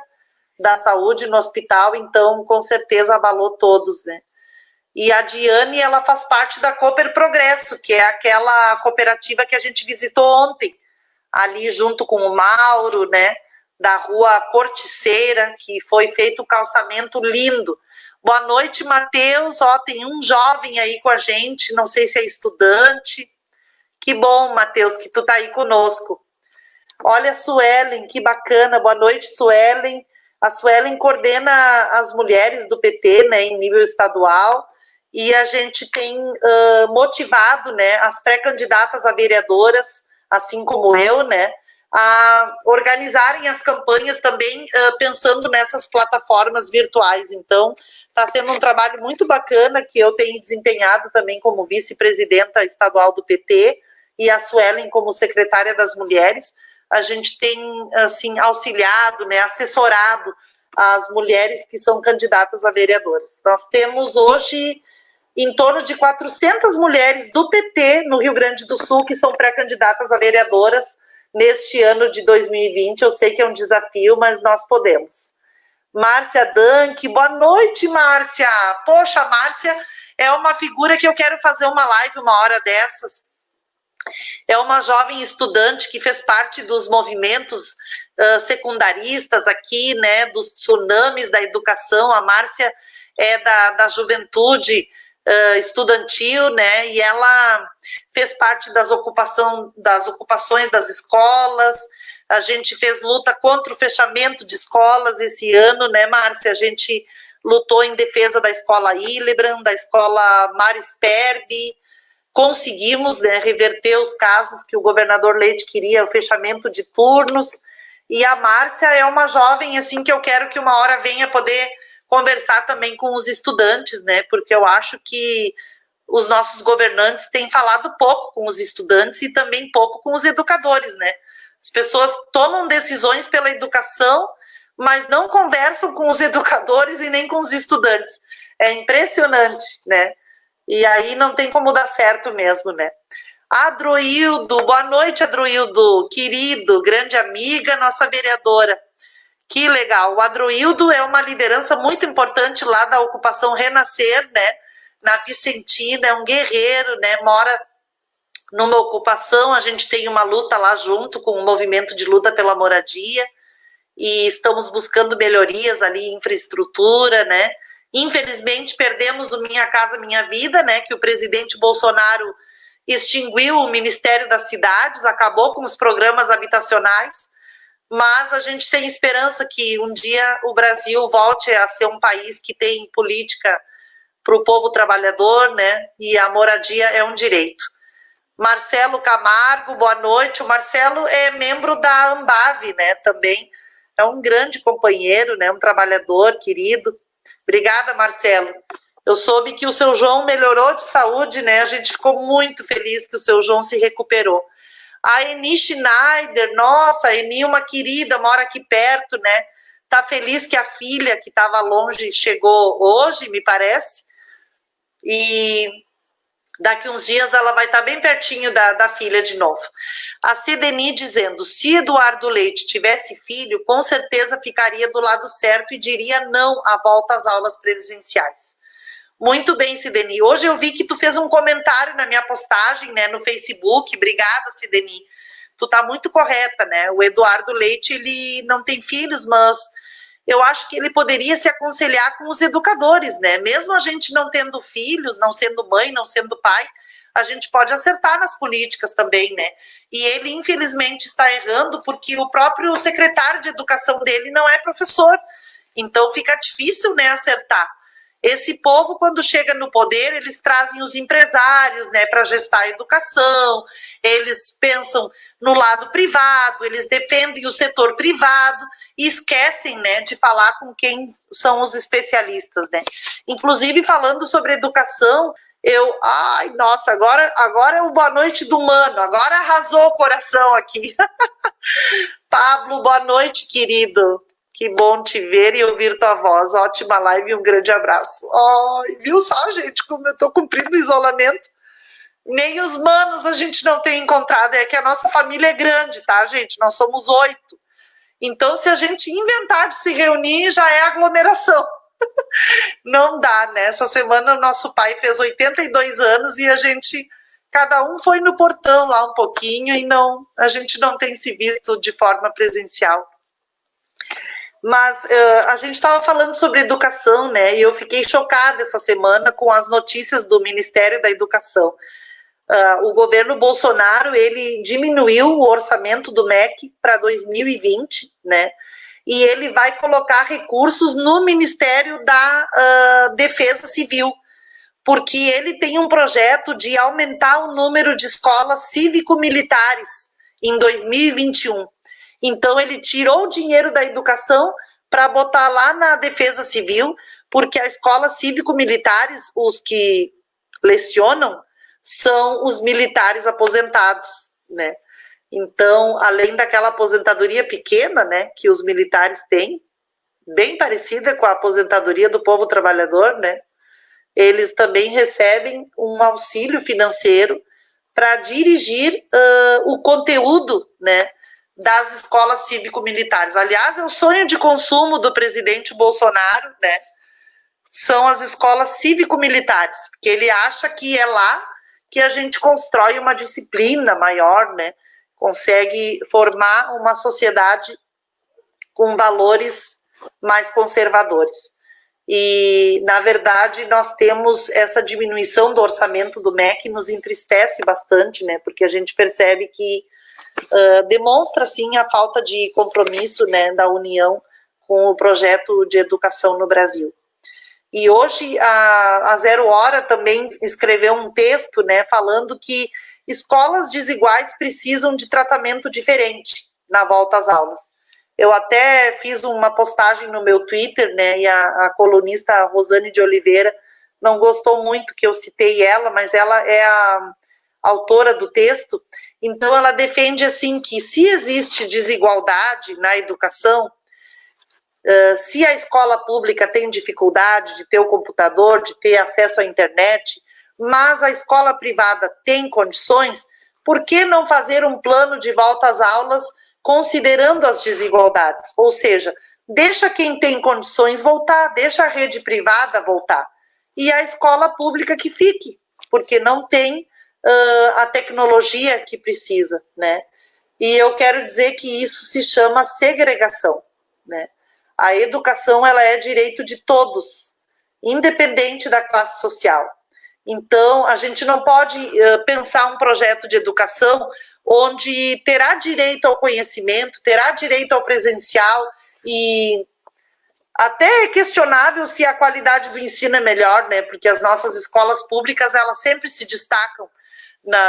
da saúde no hospital, então com certeza abalou todos, né? E a Diane, ela faz parte da Cooper Progresso, que é aquela cooperativa que a gente visitou ontem, ali junto com o Mauro, né, da rua Corticeira, que foi feito um calçamento lindo. Boa noite, Matheus. Ó, tem um jovem aí com a gente, não sei se é estudante. Que bom, Matheus, que tu tá aí conosco. Olha a Suelen, que bacana. Boa noite, Suelen. A Suelen coordena as mulheres do PT, né, em nível estadual, e a gente tem motivado, né, as pré-candidatas a vereadoras, assim como eu, né, a organizarem as campanhas também pensando nessas plataformas virtuais. Então, está sendo um trabalho muito bacana que eu tenho desempenhado também como vice-presidenta estadual do PT e a Suelen como secretária das mulheres. A gente tem, assim, auxiliado, né, assessorado as mulheres que são candidatas a vereadoras. Nós temos hoje em torno de 400 mulheres do PT no Rio Grande do Sul que são pré-candidatas a vereadoras neste ano de 2020. Eu sei que é um desafio, mas nós podemos. Márcia Danque, boa noite, Márcia. Poxa, Márcia é uma figura que eu quero fazer uma live uma hora dessas. É uma jovem estudante que fez parte dos movimentos secundaristas aqui, né, dos tsunamis da educação. A Márcia é da juventude estudantil, né, e ela fez parte das ocupações das escolas. A gente fez luta contra o fechamento de escolas esse ano, né, Márcia? A gente lutou em defesa da escola Hillebrand, da escola Mário Sperbi. Conseguimos, né, reverter os casos que o governador Leite queria, o fechamento de turnos. E a Márcia é uma jovem, assim, que eu quero que uma hora venha poder conversar também com os estudantes, né, porque eu acho que os nossos governantes têm falado pouco com os estudantes e também pouco com os educadores, né. As pessoas tomam decisões pela educação, mas não conversam com os educadores e nem com os estudantes. É impressionante, né. E aí não tem como dar certo mesmo, né? Adroildo, boa noite, Adroildo, querido, grande amiga, nossa vereadora. Que legal. O Adroildo é uma liderança muito importante lá da ocupação Renascer, né? Na Vicentina, é um guerreiro, né? Mora numa ocupação, a gente tem uma luta lá junto com o movimento de luta pela moradia e estamos buscando melhorias ali, infraestrutura, né? Infelizmente, perdemos o Minha Casa Minha Vida, né, que o presidente Bolsonaro extinguiu o Ministério das Cidades, acabou com os programas habitacionais, mas a gente tem esperança que um dia o Brasil volte a ser um país que tem política para o povo trabalhador, né? E a moradia é um direito. Marcelo Camargo, boa noite. O Marcelo é membro da Ambave, né? Também é um grande companheiro, né? Um trabalhador querido. Obrigada, Marcelo. Eu soube que o seu João melhorou de saúde, né? A gente ficou muito feliz que o seu João se recuperou. A Eni Schneider, nossa, a Eni, uma querida, mora aqui perto, né? Tá feliz que a filha, que estava longe, chegou hoje, me parece. E daqui uns dias ela vai estar bem pertinho da filha de novo. A Cideni dizendo, se Eduardo Leite tivesse filho, com certeza ficaria do lado certo e diria não à volta às aulas presenciais. Muito bem, Cideni. Hoje eu vi que tu fez um comentário na minha postagem, né, no Facebook. Obrigada, Cideni. Tu tá muito correta, né? O Eduardo Leite, ele não tem filhos, mas eu acho que ele poderia se aconselhar com os educadores, né? Mesmo a gente não tendo filhos, não sendo mãe, não sendo pai, a gente pode acertar nas políticas também, né? E ele, infelizmente, está errando porque o próprio secretário de educação dele não é professor. Então fica difícil, né, acertar. Esse povo, quando chega no poder, eles trazem os empresários, né, para gestar a educação, eles pensam no lado privado, eles defendem o setor privado e esquecem, né, de falar com quem são os especialistas, né. Inclusive, falando sobre educação, ai, nossa, agora é o boa noite do Mano, agora arrasou o coração aqui. Pablo, boa noite, querido. Que bom te ver e ouvir tua voz. Ótima live e um grande abraço. Ai, viu só, gente, como eu tô cumprindo o isolamento? Nem os manos a gente não tem encontrado. É que a nossa família é grande, tá, gente? Nós somos 8. Então, se a gente inventar de se reunir, já é aglomeração. Não dá, né? Essa semana o nosso pai fez 82 anos e a gente, cada um foi no portão lá um pouquinho e a gente não tem se visto de forma presencial. Mas a gente estava falando sobre educação, né? E eu fiquei chocada essa semana com as notícias do Ministério da Educação. O governo Bolsonaro, ele diminuiu o orçamento do MEC para 2020, né? E ele vai colocar recursos no Ministério da Defesa Civil, porque ele tem um projeto de aumentar o número de escolas cívico-militares em 2021. Então, ele tirou o dinheiro da educação para botar lá na Defesa Civil, porque a escola cívico-militares, os que lecionam, são os militares aposentados, né? Então, além daquela aposentadoria pequena, né, que os militares têm, bem parecida com a aposentadoria do povo trabalhador, né? Eles também recebem um auxílio financeiro para dirigir o conteúdo, né, das escolas cívico-militares. Aliás, é o sonho de consumo do presidente Bolsonaro, né? São as escolas cívico-militares, porque ele acha que é lá que a gente constrói uma disciplina maior, né? Consegue formar uma sociedade com valores mais conservadores. E, na verdade, nós temos essa diminuição do orçamento do MEC, nos entristece bastante, né? Porque a gente percebe que demonstra, sim, a falta de compromisso, né, da União com o projeto de educação no Brasil. E hoje a Zero Hora também escreveu um texto, né, falando que escolas desiguais precisam de tratamento diferente na volta às aulas. Eu até fiz uma postagem no meu Twitter, né, e a colunista Rosane de Oliveira não gostou muito que eu citei ela, mas ela é a autora do texto. Então, ela defende, assim, que se existe desigualdade na educação, se a escola pública tem dificuldade de ter o computador, de ter acesso à internet, mas a escola privada tem condições, por que não fazer um plano de volta às aulas considerando as desigualdades? Ou seja, deixa quem tem condições voltar, deixa a rede privada voltar, e a escola pública que fique, porque não tem a tecnologia que precisa, né? E eu quero dizer que isso se chama segregação, né? A educação, ela é direito de todos, independente da classe social. Então, a gente não pode pensar um projeto de educação onde terá direito ao conhecimento, terá direito ao presencial, e até é questionável se a qualidade do ensino é melhor, né? Porque as nossas escolas públicas, elas sempre se destacam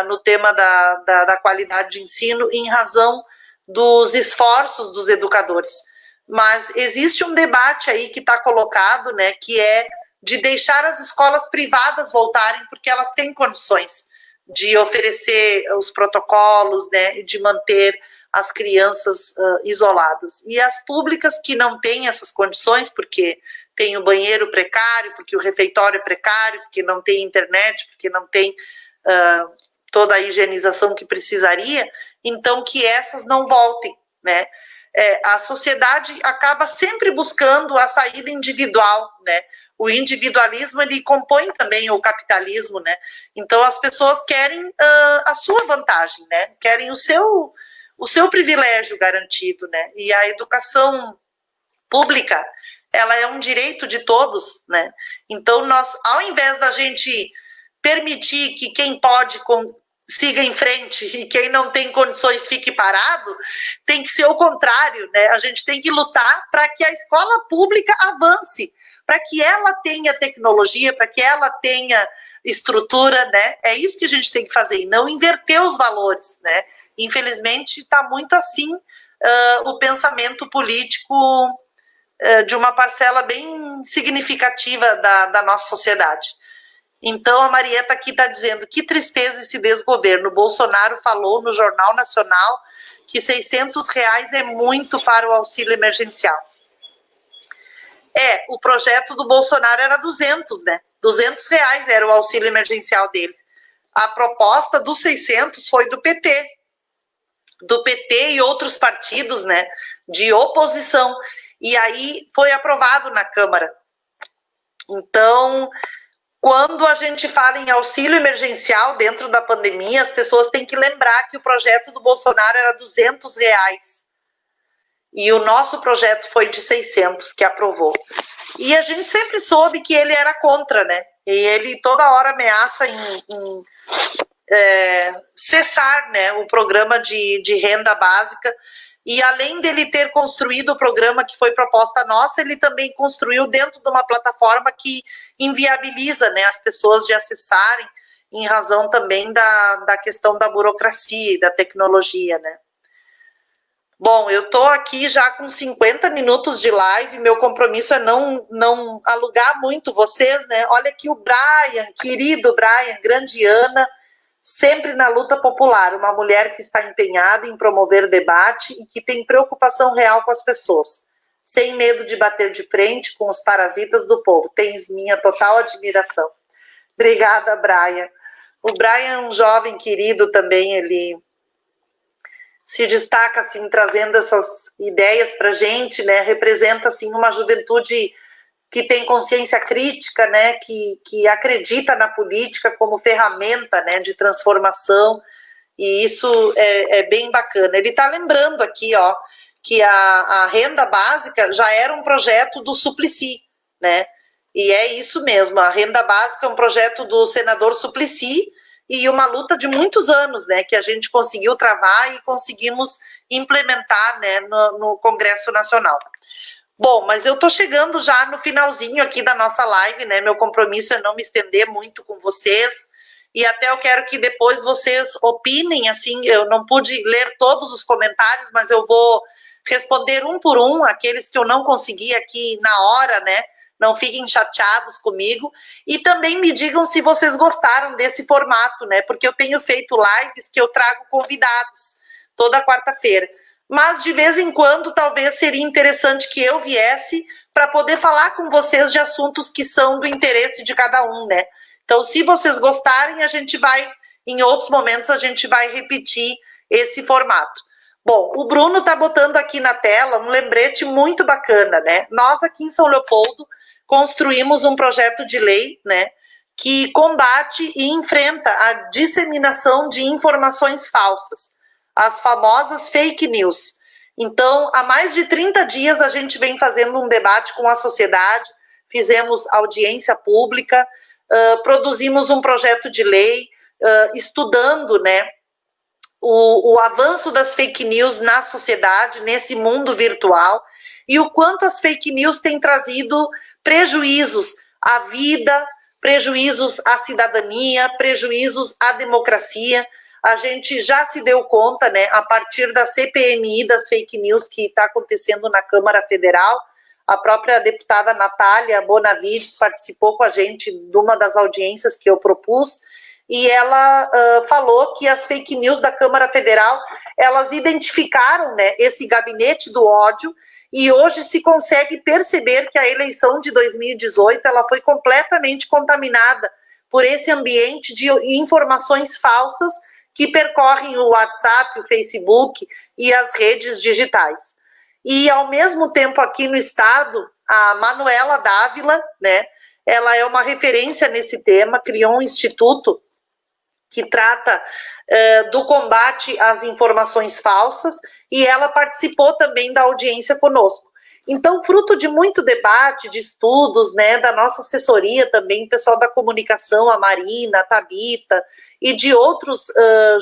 no tema da qualidade de ensino em razão dos esforços dos educadores. Mas existe um debate aí que está colocado, né, que é de deixar as escolas privadas voltarem, porque elas têm condições de oferecer os protocolos, né, de manter as crianças isoladas. E as públicas que não têm essas condições, porque tem o banheiro precário, porque o refeitório é precário, porque não tem internet, porque não tem toda a higienização que precisaria, então que essas não voltem, né? A sociedade acaba sempre buscando a saída individual, né? O individualismo, ele compõe também o capitalismo, né? Então as pessoas querem a sua vantagem, né? Querem o seu privilégio garantido, né? E a educação pública, ela é um direito de todos, né? Então nós, ao invés da gente permitir que quem pode siga em frente e quem não tem condições fique parado, tem que ser o contrário, né? A gente tem que lutar para que a escola pública avance, para que ela tenha tecnologia, para que ela tenha estrutura, né? É isso que a gente tem que fazer, e não inverter os valores, né? Infelizmente, está muito assim o pensamento político de uma parcela bem significativa da nossa sociedade. Então, a Marieta aqui está dizendo, que tristeza esse desgoverno. Bolsonaro falou no Jornal Nacional que R$600 é muito para o auxílio emergencial. O projeto do Bolsonaro era 200, né? R$200 era o auxílio emergencial dele. A proposta dos 600 foi do PT. Do PT e outros partidos, né? De oposição. E aí foi aprovado na Câmara. Então, quando a gente fala em auxílio emergencial dentro da pandemia, as pessoas têm que lembrar que o projeto do Bolsonaro era R$200. E o nosso projeto foi de 600, que aprovou. E a gente sempre soube que ele era contra, né? E ele toda hora ameaça em cessar, né, o programa de renda básica. E além dele ter construído o programa que foi proposta nossa, ele também construiu dentro de uma plataforma que inviabiliza, né, as pessoas de acessarem, em razão também da questão da burocracia e da tecnologia, né. Bom, eu estou aqui já com 50 minutos de live, meu compromisso é não alugar muito vocês, né. Olha aqui o Brian, querido Brian, grande Ana, sempre na luta popular, uma mulher que está empenhada em promover debate e que tem preocupação real com as pessoas, sem medo de bater de frente com os parasitas do povo. Tens minha total admiração. Obrigada, Brian. O Brian é um jovem querido também, ele se destaca assim, trazendo essas ideias para a gente, né? Representa assim, uma juventude que tem consciência crítica, né, que acredita na política como ferramenta, né, de transformação, e isso é bem bacana. Ele está lembrando aqui, ó, que a renda básica já era um projeto do Suplicy, né, e é isso mesmo, a renda básica é um projeto do senador Suplicy, e uma luta de muitos anos, né, que a gente conseguiu travar e conseguimos implementar, né, no Congresso Nacional. Bom, mas eu estou chegando já no finalzinho aqui da nossa live, né? Meu compromisso é não me estender muito com vocês, e até eu quero que depois vocês opinem, assim, eu não pude ler todos os comentários, mas eu vou responder um por um, aqueles que eu não consegui aqui na hora, né? Não fiquem chateados comigo, e também me digam se vocês gostaram desse formato, né? Porque eu tenho feito lives que eu trago convidados toda quarta-feira. Mas de vez em quando talvez seria interessante que eu viesse para poder falar com vocês de assuntos que são do interesse de cada um, né? Então, se vocês gostarem, a gente vai, em outros momentos, a gente vai repetir esse formato. Bom, o Bruno está botando aqui na tela um lembrete muito bacana, né? Nós aqui em São Leopoldo construímos um projeto de lei, né, que combate e enfrenta a disseminação de informações falsas, as famosas fake news. Então, há mais de 30 dias a gente vem fazendo um debate com a sociedade, fizemos audiência pública, produzimos um projeto de lei, estudando, né, o avanço das fake news na sociedade, nesse mundo virtual, e o quanto as fake news têm trazido prejuízos à vida, prejuízos à cidadania, prejuízos à democracia. A gente já se deu conta, né, a partir da CPMI das fake news que está acontecendo na Câmara Federal. A própria deputada Natália Bonavides participou com a gente de uma das audiências que eu propus, e ela falou que as fake news da Câmara Federal, elas identificaram, né, esse gabinete do ódio, e hoje se consegue perceber que a eleição de 2018 ela foi completamente contaminada por esse ambiente de informações falsas que percorrem o WhatsApp, o Facebook e as redes digitais. E, ao mesmo tempo, aqui no estado, a Manuela Dávila, né, ela é uma referência nesse tema, criou um instituto que trata do combate às informações falsas, e ela participou também da audiência conosco. Então, fruto de muito debate, de estudos, né, da nossa assessoria também, pessoal da comunicação, a Marina, a Tabita, e de outros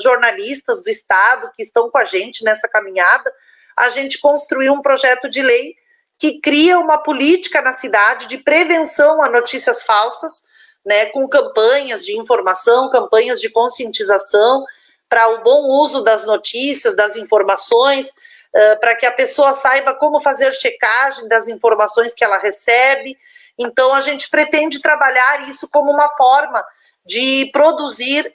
jornalistas do estado que estão com a gente nessa caminhada, a gente construiu um projeto de lei que cria uma política na cidade de prevenção a notícias falsas, né, com campanhas de informação, campanhas de conscientização para o bom uso das notícias, das informações, para que a pessoa saiba como fazer checagem das informações que ela recebe. Então, a gente pretende trabalhar isso como uma forma de produzir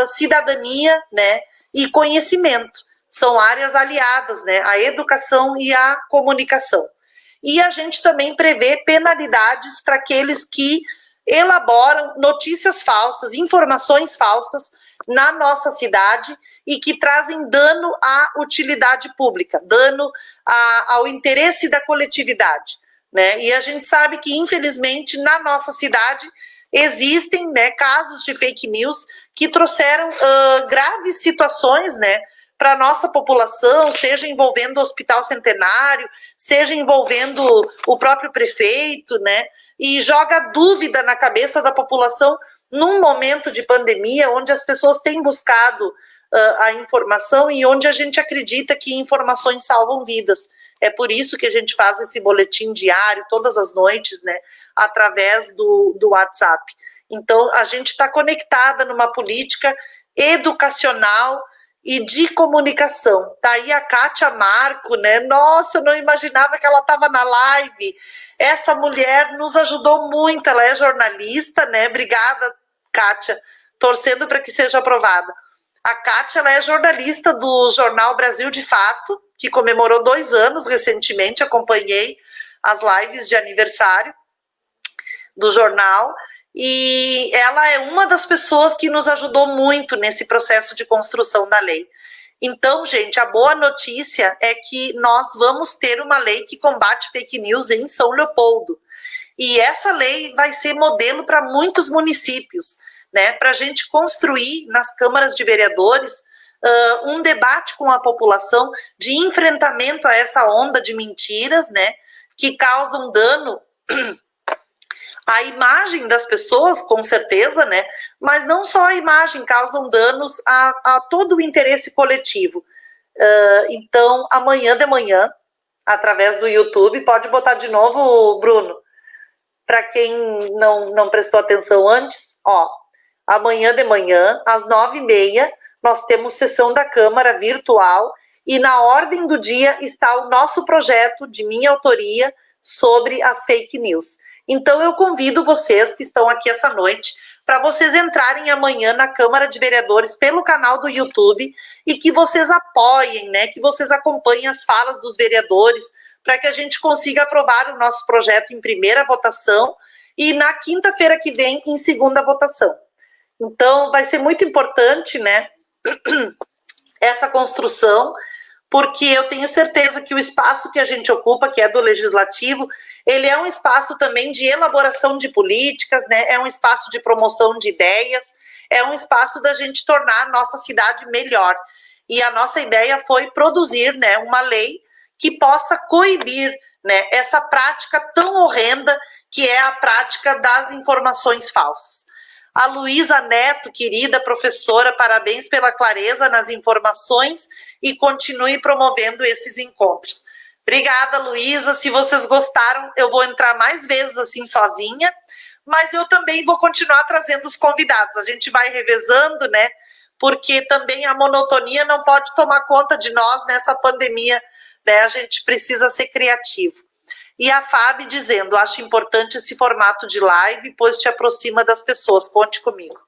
cidadania, né, e conhecimento. São áreas aliadas, né, a educação e a comunicação. E a gente também prevê penalidades para aqueles que elaboram notícias falsas, informações falsas na nossa cidade e que trazem dano à utilidade pública, dano ao interesse da coletividade, né? E a gente sabe que, infelizmente, na nossa cidade existem, né, casos de fake news que trouxeram graves situações, né, para a nossa população, seja envolvendo o Hospital Centenário, seja envolvendo o próprio prefeito, né? E joga dúvida na cabeça da população num momento de pandemia, onde as pessoas têm buscado a informação e onde a gente acredita que informações salvam vidas. É por isso que a gente faz esse boletim diário, todas as noites, né, através do WhatsApp. Então, a gente está conectada numa política educacional e de comunicação. Tá aí a Kátia Marco, né? Nossa, eu não imaginava que ela estava na live. Essa mulher nos ajudou muito, ela é jornalista, né? Obrigada, Kátia, torcendo para que seja aprovada. A Kátia, ela é jornalista do jornal Brasil de Fato, que comemorou 2 anos recentemente, acompanhei as lives de aniversário do jornal, e ela é uma das pessoas que nos ajudou muito nesse processo de construção da lei. Então, gente, a boa notícia é que nós vamos ter uma lei que combate fake news em São Leopoldo. E essa lei vai ser modelo para muitos municípios, né? Para a gente construir nas câmaras de vereadores um debate com a população de enfrentamento a essa onda de mentiras, né? Que causam dano a imagem das pessoas, com certeza, né? Mas não só a imagem, causam danos a todo o interesse coletivo. Então, amanhã de manhã, através do YouTube, pode botar de novo, Bruno, para quem não prestou atenção antes, ó, amanhã de manhã, às 9h30, nós temos sessão da Câmara virtual e na ordem do dia está o nosso projeto de minha autoria sobre as fake news. Então, eu convido vocês que estão aqui essa noite para vocês entrarem amanhã na Câmara de Vereadores pelo canal do YouTube e que vocês apoiem, né, que vocês acompanhem as falas dos vereadores para que a gente consiga aprovar o nosso projeto em primeira votação e na quinta-feira que vem em segunda votação. Então, vai ser muito importante, né, essa construção, porque eu tenho certeza que o espaço que a gente ocupa, que é do Legislativo, ele é um espaço também de elaboração de políticas, né? É um espaço de promoção de ideias, é um espaço da gente tornar a nossa cidade melhor. E a nossa ideia foi produzir, né, uma lei que possa coibir, né, essa prática tão horrenda que é a prática das informações falsas. A Luísa Neto, querida professora, parabéns pela clareza nas informações e continue promovendo esses encontros. Obrigada, Luísa. Se vocês gostaram, eu vou entrar mais vezes assim sozinha, mas eu também vou continuar trazendo os convidados. A gente vai revezando, né? Porque também a monotonia não pode tomar conta de nós nessa pandemia, né? A gente precisa ser criativo. E a Fábio dizendo, acho importante esse formato de live, pois te aproxima das pessoas, conte comigo.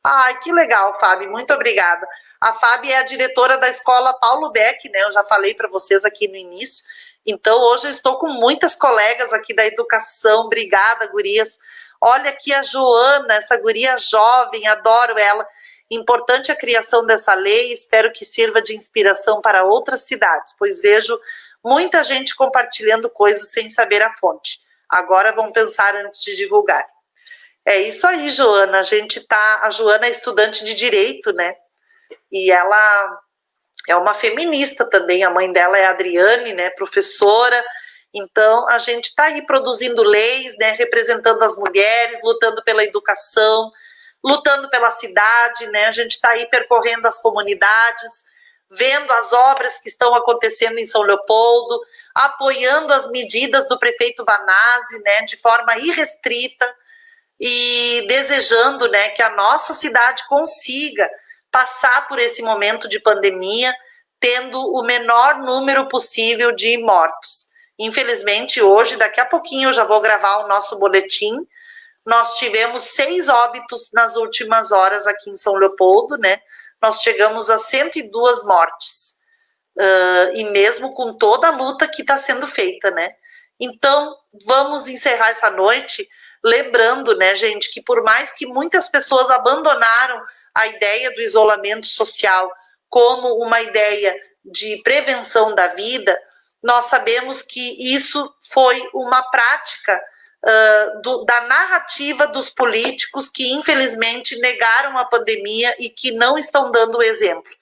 Ai, que legal, Fábio, muito obrigada. A Fábio é a diretora da escola Paulo Beck, né? Eu já falei para vocês aqui no início. Então, hoje eu estou com muitas colegas aqui da educação. Obrigada, gurias. Olha aqui a Joana, essa guria jovem, adoro ela. Importante a criação dessa lei, espero que sirva de inspiração para outras cidades, pois vejo muita gente compartilhando coisas sem saber a fonte. Agora vão pensar antes de divulgar. É isso aí, Joana. A Joana é estudante de Direito, né? E ela é uma feminista também. A mãe dela é a Adriane, né? Professora. Então, a gente está aí produzindo leis, né? Representando as mulheres, lutando pela educação, lutando pela cidade, né? A gente está aí percorrendo as comunidades, vendo as obras que estão acontecendo em São Leopoldo, apoiando as medidas do prefeito Vanazzi, né, de forma irrestrita e desejando, né, que a nossa cidade consiga passar por esse momento de pandemia, tendo o menor número possível de mortos. Infelizmente, hoje, daqui a pouquinho, eu já vou gravar o nosso boletim. Nós tivemos 6 óbitos nas últimas horas aqui em São Leopoldo, né? Nós chegamos a 102 mortes, e mesmo com toda a luta que está sendo feita, né? Então, vamos encerrar essa noite lembrando, né, gente, que por mais que muitas pessoas abandonaram a ideia do isolamento social como uma ideia de prevenção da vida, nós sabemos que isso foi uma prática da narrativa dos políticos que infelizmente negaram a pandemia e que não estão dando o exemplo.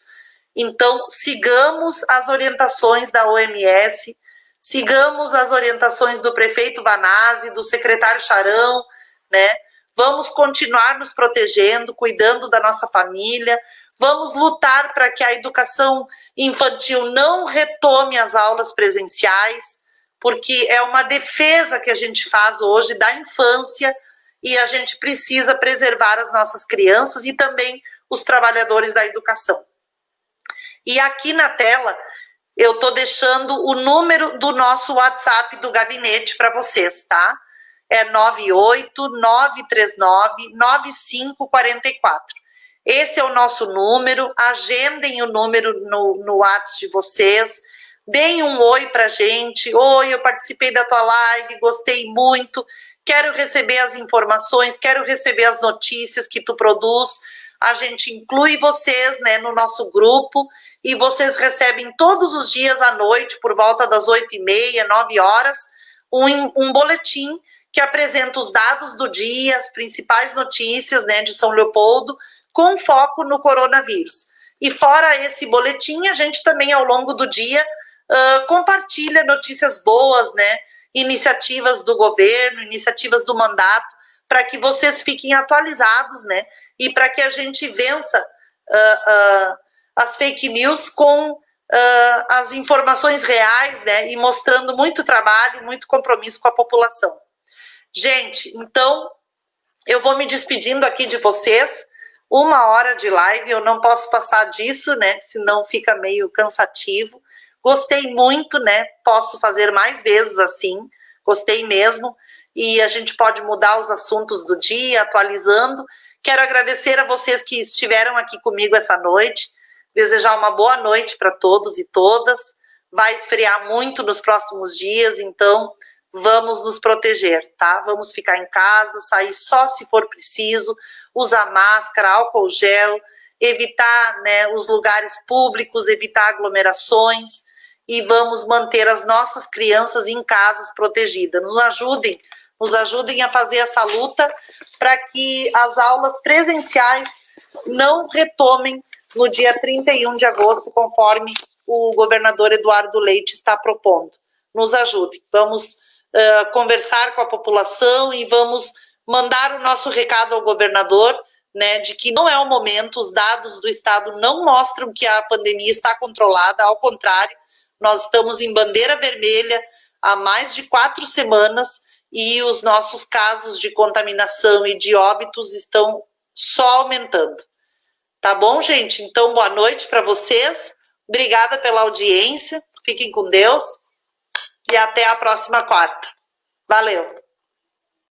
Então, sigamos as orientações da OMS, sigamos as orientações do prefeito Vanazzi, do secretário Charão, né? Vamos continuar nos protegendo, cuidando da nossa família, vamos lutar para que a educação infantil não retome as aulas presenciais, porque é uma defesa que a gente faz hoje da infância e a gente precisa preservar as nossas crianças e também os trabalhadores da educação. E aqui na tela eu estou deixando o número do nosso WhatsApp do gabinete para vocês, tá? É 989399544. Esse é o nosso número, agendem o número no WhatsApp de vocês, deem um oi pra gente. Oi, eu participei da tua live, gostei muito, quero receber as informações, quero receber as notícias que tu produz. A gente inclui vocês, né, no nosso grupo e vocês recebem todos os dias à noite, por volta das 8h30, 9 horas, um boletim que apresenta os dados do dia, as principais notícias, né, de São Leopoldo, com foco no coronavírus. E fora esse boletim, a gente também, ao longo do dia, compartilha notícias boas, né? Iniciativas do governo, iniciativas do mandato, para que vocês fiquem atualizados, né? E para que a gente vença as fake news com as informações reais, né? E mostrando muito trabalho, muito compromisso com a população. Gente, então, eu vou me despedindo aqui de vocês. 1 hora de live, eu não posso passar disso, né? Senão fica meio cansativo. Gostei muito, né? Posso fazer mais vezes assim, gostei mesmo. E a gente pode mudar os assuntos do dia, atualizando. Quero agradecer a vocês que estiveram aqui comigo essa noite, desejar uma boa noite para todos e todas. Vai esfriar muito nos próximos dias, então vamos nos proteger, tá? Vamos ficar em casa, sair só se for preciso, usar máscara, álcool gel, evitar, né, os lugares públicos, evitar aglomerações e vamos manter as nossas crianças em casas protegidas. Nos ajudem a fazer essa luta para que as aulas presenciais não retomem no dia 31 de agosto, conforme o governador Eduardo Leite está propondo. Nos ajudem, vamos conversar com a população e vamos mandar o nosso recado ao governador né, de que não é o momento, os dados do estado não mostram que a pandemia está controlada, ao contrário, nós estamos em bandeira vermelha há mais de 4 semanas e os nossos casos de contaminação e de óbitos estão só aumentando. Tá bom, gente? Então, boa noite para vocês. Obrigada pela audiência. Fiquem com Deus e até a próxima quarta. Valeu!